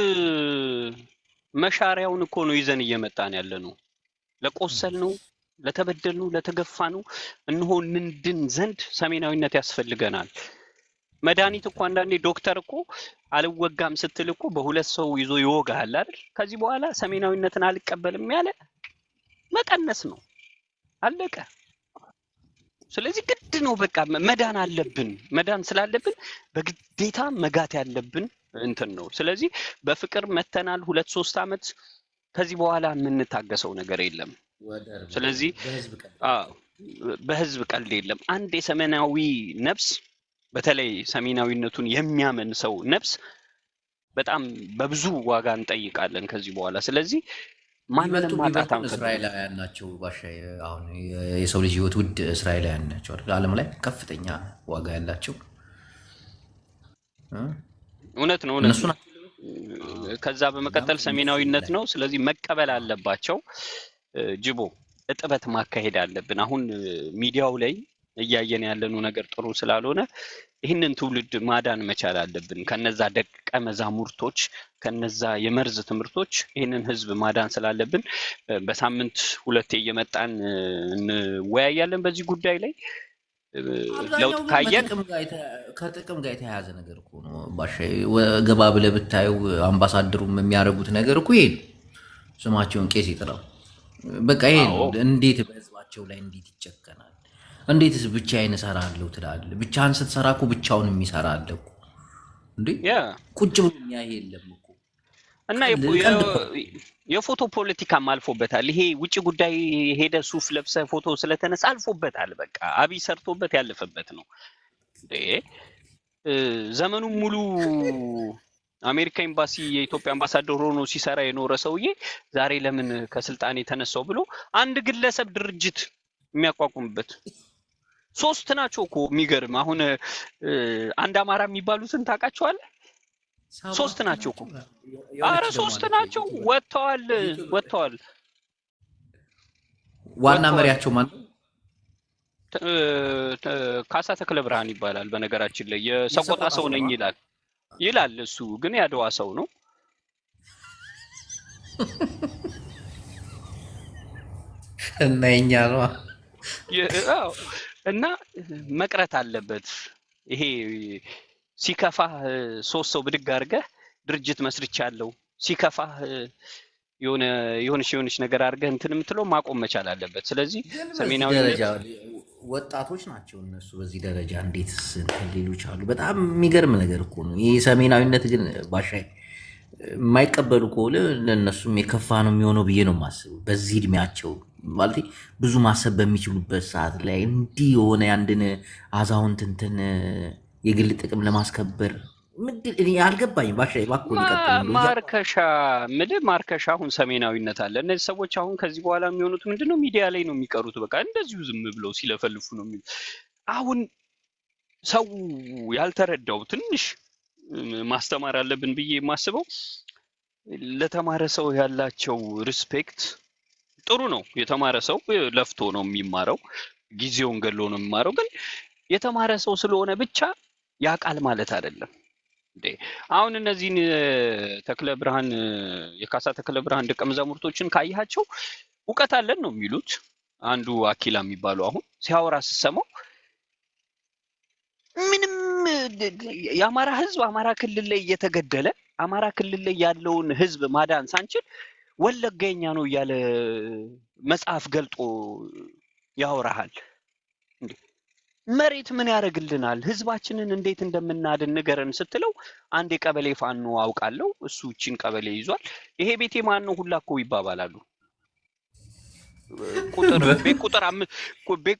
መሻሪያውን እኮ ነው ይዘን እየመጣን ያለ ነው። ለቆሰል ነው፣ ለተበደል ነው፣ ለተገፋ ነው እንሆን እንድን ዘንድ ሰሜናዊነት ያስፈልገናል። መድኃኒት እኮ አንዳንዴ ዶክተር እኮ አልወጋም ስትል እኮ በሁለት ሰው ይዞ ይወጋሃል አይደል? ከዚህ በኋላ ሰሜናዊነትን አልቀበልም ያለ መቀነስ ነው፣ አለቀ። ስለዚህ ግድ ነው በቃ መዳን አለብን። መዳን ስላለብን በግዴታ መጋት ያለብን እንትን ነው። ስለዚህ በፍቅር መተናል 2-3 ዓመት። ከዚህ በኋላ የምንታገሰው ነገር የለም። ስለዚህ በህዝብ ቀልድ የለም። አንድ የሰሜናዊ ነፍስ በተለይ ሰሜናዊነቱን የሚያምን ሰው ነፍስ በጣም በብዙ ዋጋ እንጠይቃለን ከዚህ በኋላ። ስለዚህ ማንንም ማጣት አንፈልግም። እስራኤላውያን ናቸው ባሻይ። አሁን የሰው ልጅ ህይወት ውድ እስራኤላውያን ናቸው አይደል? ዓለም ላይ ከፍተኛ ዋጋ ያላቸው እውነት ነው እነሱ። ከዛ በመቀጠል ሰሜናዊነት ነው። ስለዚህ መቀበል አለባቸው። ጅቦ እጥበት ማካሄድ አለብን። አሁን ሚዲያው ላይ እያየን ያለነው ነገር ጥሩ ስላልሆነ ይህንን ትውልድ ማዳን መቻል አለብን። ከነዛ ደቀ መዛሙርቶች ከነዛ የመርዝ ትምህርቶች ይህንን ህዝብ ማዳን ስላለብን በሳምንት 2 እየመጣን እንወያያለን በዚህ ጉዳይ ላይ። ለውጥ ካየን ከጥቅም ጋር የተያያዘ ነገር እኮ ነው ባሻይ። ገባ ብለህ ብታየው አምባሳደሩም የሚያደርጉት ነገር እኮ ይሄ ስማቸውን ቄስ ይጥራው በቃ ይሄ እንዴት በህዝባቸው ላይ እንዴት ይጨከናል? እንዴትስ ብቻዬን እሰራለሁ ትላለህ? ብቻህን ስትሰራ እኮ ብቻውን የሚሰራ አለ እኮ እንዴ! ቁጭ ብሎ የሚያይ የለም እኮ። እና የፎቶ ፖለቲካም አልፎበታል። ይሄ ውጭ ጉዳይ ሄደ ሱፍ ለብሰ ፎቶ ስለተነሳ አልፎበታል። በቃ አብይ ሰርቶበት ያለፈበት ነው እንዴ! ዘመኑን ሙሉ አሜሪካ ኤምባሲ የኢትዮጵያ አምባሳደር ሆኖ ሲሰራ የኖረ ሰውዬ ዛሬ ለምን ከስልጣን የተነሳው ብሎ አንድ ግለሰብ ድርጅት የሚያቋቁምበት 3 ናቸው እኮ። የሚገርም አሁን አንድ አማራ የሚባሉትን ታውቃቸዋለህ? 3 ናቸው እኮ። አረ 3 ናቸው። ወጥተዋል። ዋና መሪያቸው ማን? ካሳ ተክለ ብርሃን ይባላል። በነገራችን ላይ የሰቆጣ ሰው ነኝ ይላል። እሱ ግን ያድዋ ሰው ነው። እና የኛ ነው እና መቅረት አለበት። ይሄ ሲከፋህ 3 ሰው ብድግ አድርገህ ድርጅት መስርቻለሁ ሲከፋህ የሆነች ነገር አድርገህ እንትን የምትለው ማቆም መቻል አለበት። ስለዚህ ሰሜናዊ ደረጃ ወጣቶች ናቸው እነሱ በዚህ ደረጃ እንዴት ሌሎች አሉ። በጣም የሚገርም ነገር እኮ ነው ይሄ ሰሜናዊነት። ግን ባሻይ የማይቀበሉ ከሆነ ለእነሱም የከፋ ነው የሚሆነው ብዬ ነው የማስበው። በዚህ እድሜያቸው ማለት ብዙ ማሰብ በሚችሉበት ሰዓት ላይ እንዲህ የሆነ አንድን አዛውንት እንትን የግል ጥቅም ለማስከበር አልገባኝም። ባሻይ እባክህ ማርከሻ አሁን ሰሜናዊነት አለ። እነዚህ ሰዎች አሁን ከዚህ በኋላ የሚሆኑት ምንድነው? ሚዲያ ላይ ነው የሚቀሩት። በቃ እንደዚሁ ዝም ብለው ሲለፈልፉ ነው የሚሉ። አሁን ሰው ያልተረዳው ትንሽ ማስተማር አለብን ብዬ የማስበው ለተማረ ሰው ያላቸው ሪስፔክት ጥሩ ነው። የተማረ ሰው ለፍቶ ነው የሚማረው፣ ጊዜውን ገሎ ነው የሚማረው። ግን የተማረ ሰው ስለሆነ ብቻ ያቃል ማለት አይደለም እንዴ። አሁን እነዚህን የካሳ ተክለ ብርሃን ደቀ መዛሙርቶችን ካያቸው እውቀት አለን ነው የሚሉት። አንዱ አኪላ የሚባለው አሁን ሲያወራ ስሰማው ምንም የአማራ ህዝብ አማራ ክልል ላይ እየተገደለ አማራ ክልል ላይ ያለውን ህዝብ ማዳን ሳንችል ወለገኛ ነው እያለ መጽሐፍ ገልጦ ያወራሃል እንዴ። መሬት ምን ያደርግልናል? ህዝባችንን እንዴት እንደምናድን ንገረን ስትለው አንድ የቀበሌ ፋኖ አውቃለሁ እሱ እቺን ቀበሌ ይዟል፣ ይሄ ቤቴ ማን ነው ሁላ እኮ ይባባላሉ። ቤት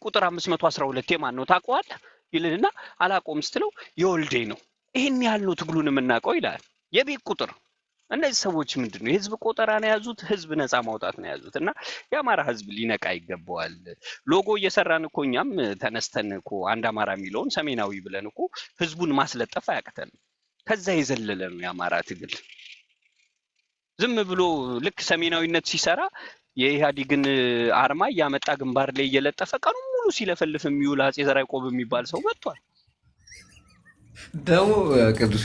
ቁጥር 512 ማን ነው ታውቀዋለህ ይልና አላቆም ስትለው የወልዴ ነው። ይሄን ያህል ነው ትግሉን የምናውቀው ይላል። የቤት ቁጥር እነዚህ ሰዎች ምንድነው የህዝብ ቆጠራ ነው ያዙት፣ ህዝብ ነፃ ማውጣት ነው ያዙት። እና የአማራ ህዝብ ሊነቃ ይገባዋል። ሎጎ እየሰራን እኮ እኛም ተነስተን እኮ አንድ አማራ የሚለውን ሰሜናዊ ብለን እኮ ህዝቡን ማስለጠፍ አያቅተንም። ከዛ የዘለለ ነው የአማራ ትግል። ዝም ብሎ ልክ ሰሜናዊነት ሲሰራ የኢህአዴግን አርማ እያመጣ ግንባር ላይ እየለጠፈ ቀኑ ሙሉ ሲለፈልፍ የሚውል አፄ ዘርዓ ያዕቆብ የሚባል ሰው መጥቷል። ደግሞ ቅዱስ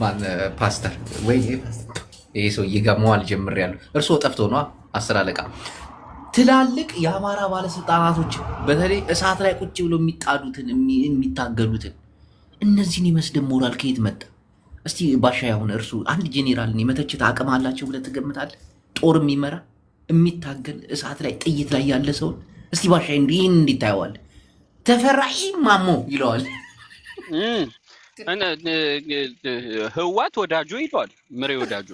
ማን ፓስተር ወይ ይሄ ሰውዬ ጋር መዋል ጀምሬያለሁ። እርስዎ ጠፍቶ ነው 10 አለቃ ትላልቅ የአማራ ባለስልጣናቶች በተለይ እሳት ላይ ቁጭ ብሎ የሚጣዱትን የሚታገሉትን እነዚህን ይመስል ሞራል ከየት መጣ? እስቲ ባሻይ አሁን እርሱ አንድ ጄኔራልን የመተቸት አቅም አላቸው ብለህ ትገምታለህ? ጦር የሚመራ የሚታገል እሳት ላይ ጥይት ላይ ያለ ሰውን እስቲ ባሻይ ይህን እንዴት ታየዋለህ? ተፈራይ ማሞ ይለዋል። ህዋት ወዳጆ ይሏል። ምሬ ወዳጆ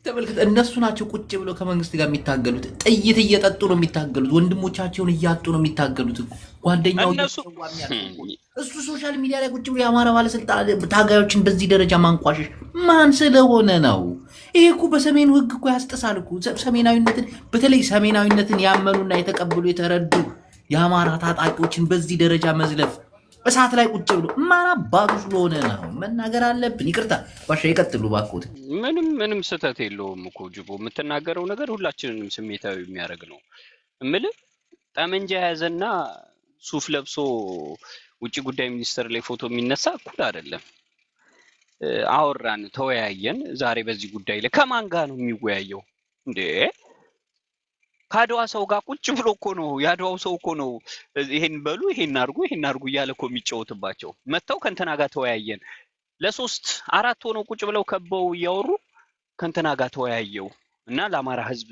ተመልከት፣ እነሱ ናቸው ቁጭ ብለው ከመንግስት ጋር የሚታገሉት። ጥይት እየጠጡ ነው የሚታገሉት። ወንድሞቻቸውን እያጡ ነው የሚታገሉት። ጓደኛው እነሱ እየተሰዋ የሚያልቁ እሱ ሶሻል ሚዲያ ላይ ቁጭ ብሎ የአማራ ባለስልጣን ታጋዮችን በዚህ ደረጃ ማንቋሸሽ ማን ስለሆነ ነው? ይሄ እኮ በሰሜኑ ህግ እኮ ያስጥሳል እኮ። ሰሜናዊነትን በተለይ ሰሜናዊነትን ያመኑና የተቀበሉ የተረዱ የአማራ ታጣቂዎችን በዚህ ደረጃ መዝለፍ እሳት ላይ ቁጭ ብሎ ማን አባቱ ስለሆነ ነው? መናገር አለብን። ይቅርታ ባሻ ይቀጥሉ ባኮት። ምንም ስህተት የለውም እኮ ጅቦ፣ የምትናገረው ነገር ሁላችንንም ስሜታዊ የሚያደርግ ነው እምልህ። ጠመንጃ የያዘና ሱፍ ለብሶ ውጭ ጉዳይ ሚኒስቴር ላይ ፎቶ የሚነሳ እኩል አይደለም። አወራን፣ ተወያየን። ዛሬ በዚህ ጉዳይ ላይ ከማን ጋር ነው የሚወያየው እንዴ? ከአድዋ ሰው ጋር ቁጭ ብሎ እኮ ነው። የአድዋው ሰው እኮ ነው ይሄን በሉ ይሄን አርጉ እያለ እኮ የሚጫወትባቸው። መጥተው ከእንትና ጋር ተወያየን ለሶስት አራት ሆነው ቁጭ ብለው ከበው እያወሩ ከእንትና ጋር ተወያየው እና ለአማራ ህዝብ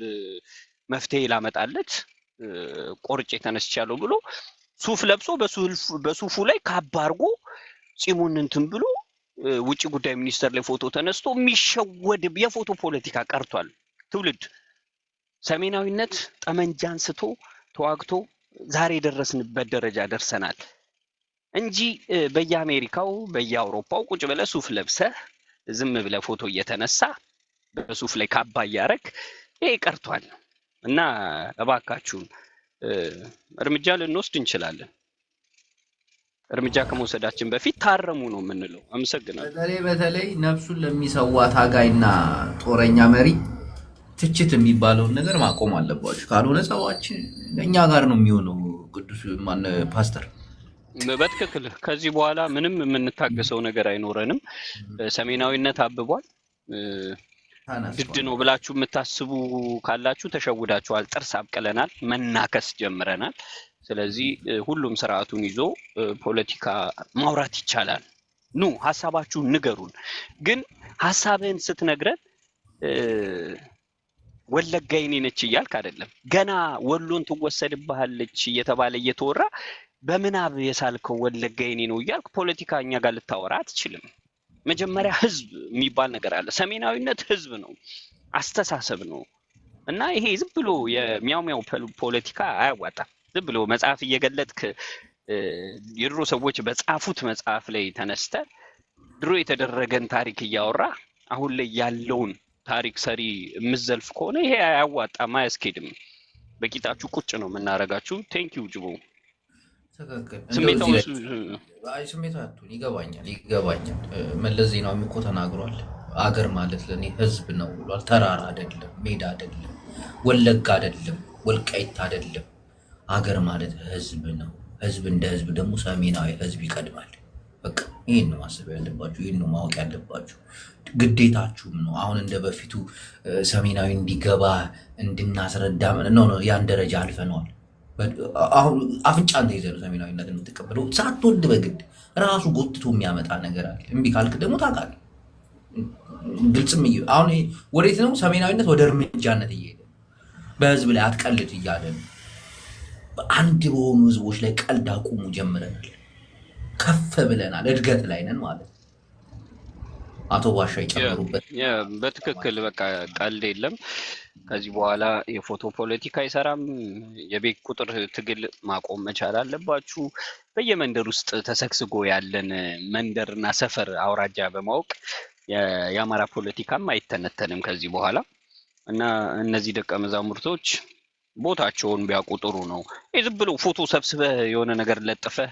መፍትሄ ላመጣለት ቆርጬ ተነስቻለሁ ብሎ ሱፍ ለብሶ በሱፉ ላይ ካባ አርጎ ጺሙን እንትን ብሎ ውጭ ጉዳይ ሚኒስቴር ላይ ፎቶ ተነስቶ የሚሸወድ የፎቶ ፖለቲካ ቀርቷል። ትውልድ ሰሜናዊነት ጠመንጃ አንስቶ ተዋግቶ ዛሬ የደረስንበት ደረጃ ደርሰናል እንጂ በየአሜሪካው በየአውሮፓው ቁጭ ብለህ ሱፍ ለብሰህ ዝም ብለህ ፎቶ እየተነሳ በሱፍ ላይ ካባ እያረግ ይሄ ቀርቷል። እና እባካችሁን እርምጃ ልንወስድ እንችላለን። እርምጃ ከመውሰዳችን በፊት ታረሙ ነው የምንለው። አመሰግናለሁ። በተለይ ነፍሱን ለሚሰዋ ታጋይና ጦረኛ መሪ ትችት የሚባለውን ነገር ማቆም አለባችሁ። ካልሆነ ጸባችን እኛ ጋር ነው የሚሆነው። ቅዱስ ማን ፓስተር በትክክል ከዚህ በኋላ ምንም የምንታገሰው ነገር አይኖረንም። ሰሜናዊነት አብቧል። ድድ ነው ብላችሁ የምታስቡ ካላችሁ ተሸውዳችኋል። ጥርስ አብቀለናል፣ መናከስ ጀምረናል። ስለዚህ ሁሉም ስርዓቱን ይዞ ፖለቲካ ማውራት ይቻላል። ኑ ሐሳባችሁን ንገሩን። ግን ሐሳብህን ስትነግረን ወለጋ የኔ ነች እያልክ አይደለም። ገና ወሎን ትወሰድብሃለች እየተባለ እየተወራ በምናብ የሳልከው ወለጋ የኔ ነው እያልክ ፖለቲካ እኛ ጋር ልታወራ አትችልም። መጀመሪያ ህዝብ የሚባል ነገር አለ። ሰሜናዊነት ህዝብ ነው፣ አስተሳሰብ ነው። እና ይሄ ዝም ብሎ የሚያው ፖለቲካ አያዋጣም። ዝም ብሎ መጽሐፍ እየገለጥክ የድሮ ሰዎች በጻፉት መጽሐፍ ላይ ተነስተ ድሮ የተደረገን ታሪክ እያወራ አሁን ላይ ያለውን ታሪክ ሰሪ የምዘልፍ ከሆነ ይሄ አያዋጣም፣ አያስኬድም። በቂጣችሁ ቁጭ ነው የምናረጋችሁ። ቴንክ ዩ ጅቦ። ስሜታቱን ይገባኛል። መለስ ዜናዊ እኮ ተናግሯል። አገር ማለት ለእኔ ህዝብ ነው ብሏል። ተራራ አይደለም፣ ሜዳ አይደለም፣ ወለጋ አይደለም፣ ወልቃይት አይደለም። አገር ማለት ህዝብ ነው። ህዝብ እንደ ህዝብ ደግሞ ሰሜናዊ ህዝብ ይቀድማል። በቃ ይህን ነው ማሰብ ያለባችሁ፣ ይህን ነው ማወቅ ያለባችሁ። ግዴታችሁም ነው። አሁን እንደ በፊቱ ሰሜናዊ እንዲገባ እንድናስረዳ ነው። ያን ደረጃ አልፈነዋል። አሁን አፍንጫን ተይዘህ ነው ሰሜናዊነት የምትቀበለው። ሳትወድ በግድ ራሱ ጎትቶ የሚያመጣ ነገር አለ። እምቢ ካልክ ደግሞ ታውቃለህ። ግልጽም አሁን ወዴት ነው ሰሜናዊነት? ወደ እርምጃነት እየሄደ በህዝብ ላይ አትቀልድ እያለ ነው። በአንድ በሆኑ ህዝቦች ላይ ቀልድ አቁሙ ጀምረናል። ከፍ ብለናል። እድገት ላይ ነን ማለት ነው። አቶ ባሻ ይጨምሩበት። በትክክል በቃ ቀልድ የለም። ከዚህ በኋላ የፎቶ ፖለቲካ አይሰራም። የቤት ቁጥር ትግል ማቆም መቻል አለባችሁ። በየመንደር ውስጥ ተሰግስጎ ያለን መንደርና ሰፈር አውራጃ በማወቅ የአማራ ፖለቲካም አይተነተንም ከዚህ በኋላ እና እነዚህ ደቀ መዛሙርቶች ቦታቸውን ቢያውቁ ጥሩ ነው። ዝም ብሎ ፎቶ ሰብስበህ የሆነ ነገር ለጥፈህ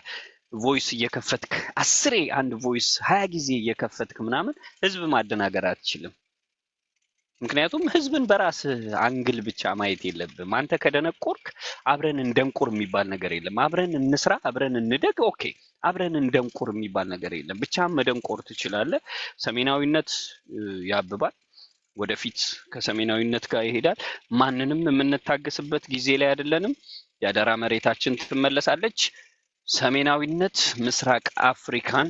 ቮይስ እየከፈትክ 10 አንድ ቮይስ 20 ጊዜ እየከፈትክ ምናምን ህዝብ ማደናገር አትችልም። ምክንያቱም ህዝብን በራስ አንግል ብቻ ማየት የለብም። አንተ ከደነቆርክ አብረን እንደንቁር የሚባል ነገር የለም። አብረን እንስራ፣ አብረን እንደግ፣ ኦኬ። አብረን እንደንቁር የሚባል ነገር የለም። ብቻ መደንቆር ትችላለህ። ሰሜናዊነት ያብባል፣ ወደፊት ከሰሜናዊነት ጋር ይሄዳል። ማንንም የምንታገስበት ጊዜ ላይ አይደለንም። የአደራ መሬታችን ትመለሳለች። ሰሜናዊነት ምስራቅ አፍሪካን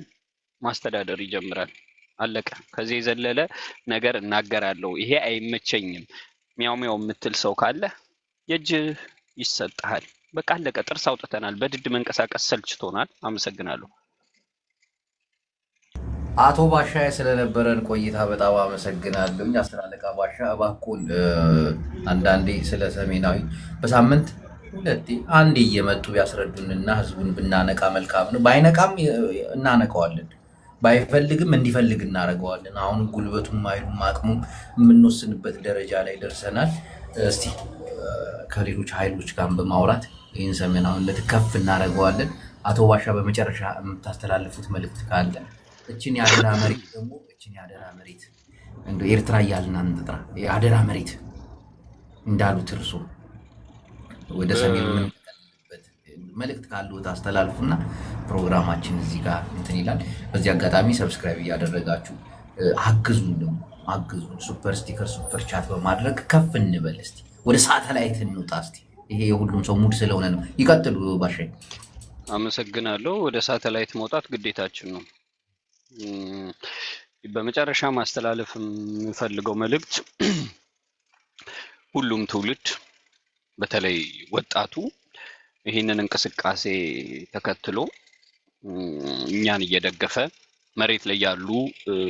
ማስተዳደር ይጀምራል። አለቀ። ከዚህ የዘለለ ነገር እናገራለሁ ይሄ አይመቸኝም ሚያው የምትል ሰው ካለ የእጅ ይሰጣል። በቃ አለቀ። ጥርስ አውጥተናል። በድድ መንቀሳቀስ ሰልችቶናል። አመሰግናለሁ። አቶ ባሻ ስለነበረን ቆይታ በጣም አመሰግናለሁ። አስር አለቃ ባሻ እባክዎን አንዳንዴ ስለ ሰሜናዊ በሳምንት ሁለቴ አንዴ እየመጡ ቢያስረዱንና ህዝቡን ብናነቃ መልካም ነው። ባይነቃም እናነቀዋለን፣ ባይፈልግም እንዲፈልግ እናደርገዋለን። አሁን ጉልበቱም ኃይሉም አቅሙም የምንወስንበት ደረጃ ላይ ደርሰናል። እስቲ ከሌሎች ኃይሎች ጋር በማውራት ይህን ሰሜናዊነት ከፍ እናደርገዋለን። አቶ ባሻ በመጨረሻ የምታስተላልፉት መልእክት ካለ? እችን የአደራ መሬት ደግሞ እችን የአደራ መሬት እንደ ኤርትራ እያልን አንጥራ የአደራ መሬት እንዳሉት እርሶ ወደ ሰሜን የምንቀልበት መልእክት ካሉት አስተላልፉና ፕሮግራማችን እዚህ ጋር እንትን ይላል። በዚህ አጋጣሚ ሰብስክራይብ እያደረጋችሁ አግዙን፣ ደግሞ አግዙን። ሱፐር ስቲከር ሱፐር ቻት በማድረግ ከፍ እንበል። እስቲ ወደ ሳተላይት እንውጣ። እስቲ ይሄ የሁሉም ሰው ሙድ ስለሆነ ነው። ይቀጥሉ ባሻይ። አመሰግናለሁ። ወደ ሳተላይት መውጣት ግዴታችን ነው። በመጨረሻ ማስተላለፍ የምፈልገው መልእክት ሁሉም ትውልድ በተለይ ወጣቱ ይህንን እንቅስቃሴ ተከትሎ እኛን እየደገፈ መሬት ላይ ያሉ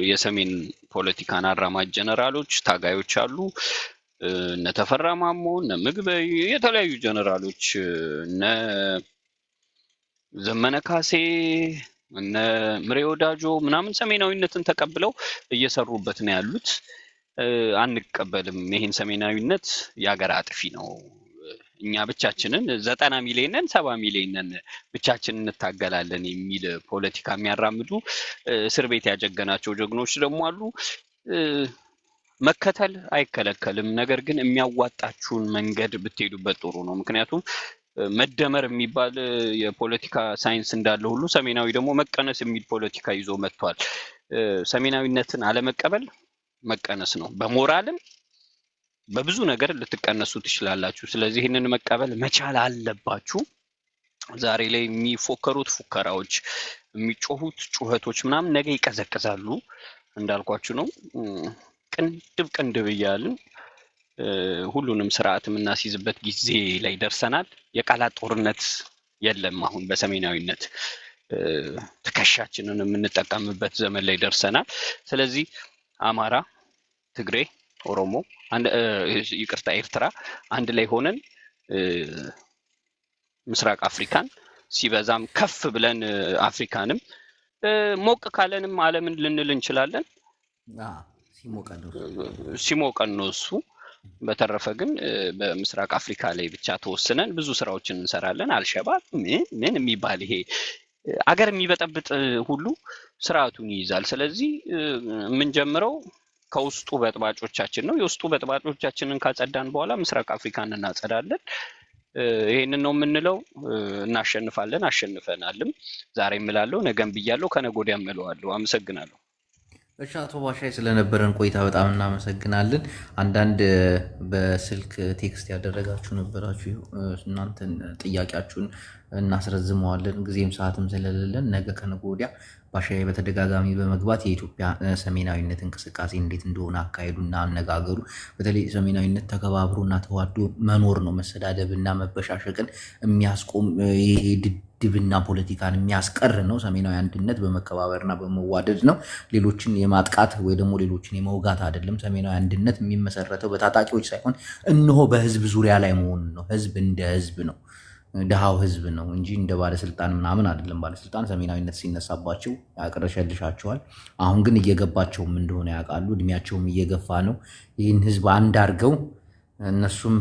የሰሜን ፖለቲካን አራማጅ ጀነራሎች ታጋዮች አሉ። እነ ተፈራ ማሞ፣ እነ ምግበይ፣ የተለያዩ ጀነራሎች፣ እነ ዘመነ ካሴ፣ እነ ምሬ ወዳጆ ምናምን ሰሜናዊነትን ተቀብለው እየሰሩበት ነው ያሉት። አንቀበልም። ይሄን ሰሜናዊነት የሀገር አጥፊ ነው። እኛ ብቻችንን 90 ሚሊዮን ነን 70 ሚሊዮን ነን ብቻችንን እንታገላለን የሚል ፖለቲካ የሚያራምዱ እስር ቤት ያጀገናቸው ጀግኖች ደግሞ አሉ። መከተል አይከለከልም። ነገር ግን የሚያዋጣችሁን መንገድ ብትሄዱበት ጥሩ ነው። ምክንያቱም መደመር የሚባል የፖለቲካ ሳይንስ እንዳለ ሁሉ ሰሜናዊ ደግሞ መቀነስ የሚል ፖለቲካ ይዞ መጥቷል። ሰሜናዊነትን አለመቀበል መቀነስ ነው። በሞራልም በብዙ ነገር ልትቀነሱ ትችላላችሁ። ስለዚህ ይህንን መቀበል መቻል አለባችሁ። ዛሬ ላይ የሚፎከሩት ፉከራዎች፣ የሚጮሁት ጩኸቶች ምናምን ነገ ይቀዘቅዛሉ። እንዳልኳችሁ ነው። ቅንድብ ቅንድብ እያልን ሁሉንም ስርዓት የምናስይዝበት ጊዜ ላይ ደርሰናል። የቃላት ጦርነት የለም። አሁን በሰሜናዊነት ትከሻችንን የምንጠቀምበት ዘመን ላይ ደርሰናል። ስለዚህ አማራ፣ ትግሬ፣ ኦሮሞ፣ ይቅርታ ኤርትራ አንድ ላይ ሆነን ምስራቅ አፍሪካን ሲበዛም ከፍ ብለን አፍሪካንም ሞቅ ካለንም ዓለምን ልንል እንችላለን። ሲሞቀን ነው እሱ። በተረፈ ግን በምስራቅ አፍሪካ ላይ ብቻ ተወስነን ብዙ ስራዎችን እንሰራለን። አልሸባብ ምን የሚባል ይሄ አገር የሚበጠብጥ ሁሉ ስርዓቱን ይይዛል። ስለዚህ የምንጀምረው ከውስጡ በጥባጮቻችን ነው። የውስጡ በጥባጮቻችንን ካጸዳን በኋላ ምስራቅ አፍሪካን እናጸዳለን። ይሄንን ነው የምንለው። እናሸንፋለን፣ አሸንፈናልም። ዛሬ እምላለሁ፣ ነገም ብያለሁ፣ ከነገ ወዲያም እለዋለሁ። አመሰግናለሁ። እሺ አቶ ባሻይ ስለነበረን ቆይታ በጣም እናመሰግናለን። አንዳንድ በስልክ ቴክስት ያደረጋችሁ ነበራችሁ። እናንተን ጥያቄያችሁን እናስረዝመዋለን ጊዜም ሰዓትም ስለሌለን ነገ ከነገ ወዲያ ባሻይ በተደጋጋሚ በመግባት የኢትዮጵያ ሰሜናዊነት እንቅስቃሴ እንዴት እንደሆነ አካሄዱና አነጋገሩ በተለይ ሰሜናዊነት ተከባብሮና ተዋዶ መኖር ነው። መሰዳደብና መበሻሸቅን የሚያስቆም ድብና ፖለቲካን የሚያስቀር ነው። ሰሜናዊ አንድነት በመከባበርና በመዋደድ ነው። ሌሎችን የማጥቃት ወይ ደግሞ ሌሎችን የመውጋት አይደለም። ሰሜናዊ አንድነት የሚመሰረተው በታጣቂዎች ሳይሆን እነሆ በህዝብ ዙሪያ ላይ መሆን ነው። ህዝብ እንደ ህዝብ ነው። ድሃው ህዝብ ነው እንጂ እንደ ባለስልጣን ምናምን አይደለም። ባለስልጣን ሰሜናዊነት ሲነሳባቸው ያቅረሸልሻቸዋል። አሁን ግን እየገባቸውም እንደሆነ ያውቃሉ። እድሜያቸውም እየገፋ ነው። ይህን ህዝብ አንድ አድርገው እነሱም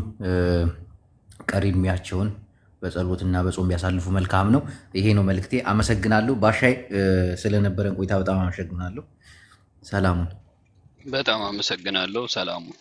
ቀሪ እድሜያቸውን በጸሎትና በጾም ቢያሳልፉ መልካም ነው። ይሄ ነው መልእክቴ። አመሰግናለሁ። ባሻይ ስለነበረን ቆይታ በጣም አመሰግናለሁ። ሰላሙን። በጣም አመሰግናለሁ። ሰላሙን።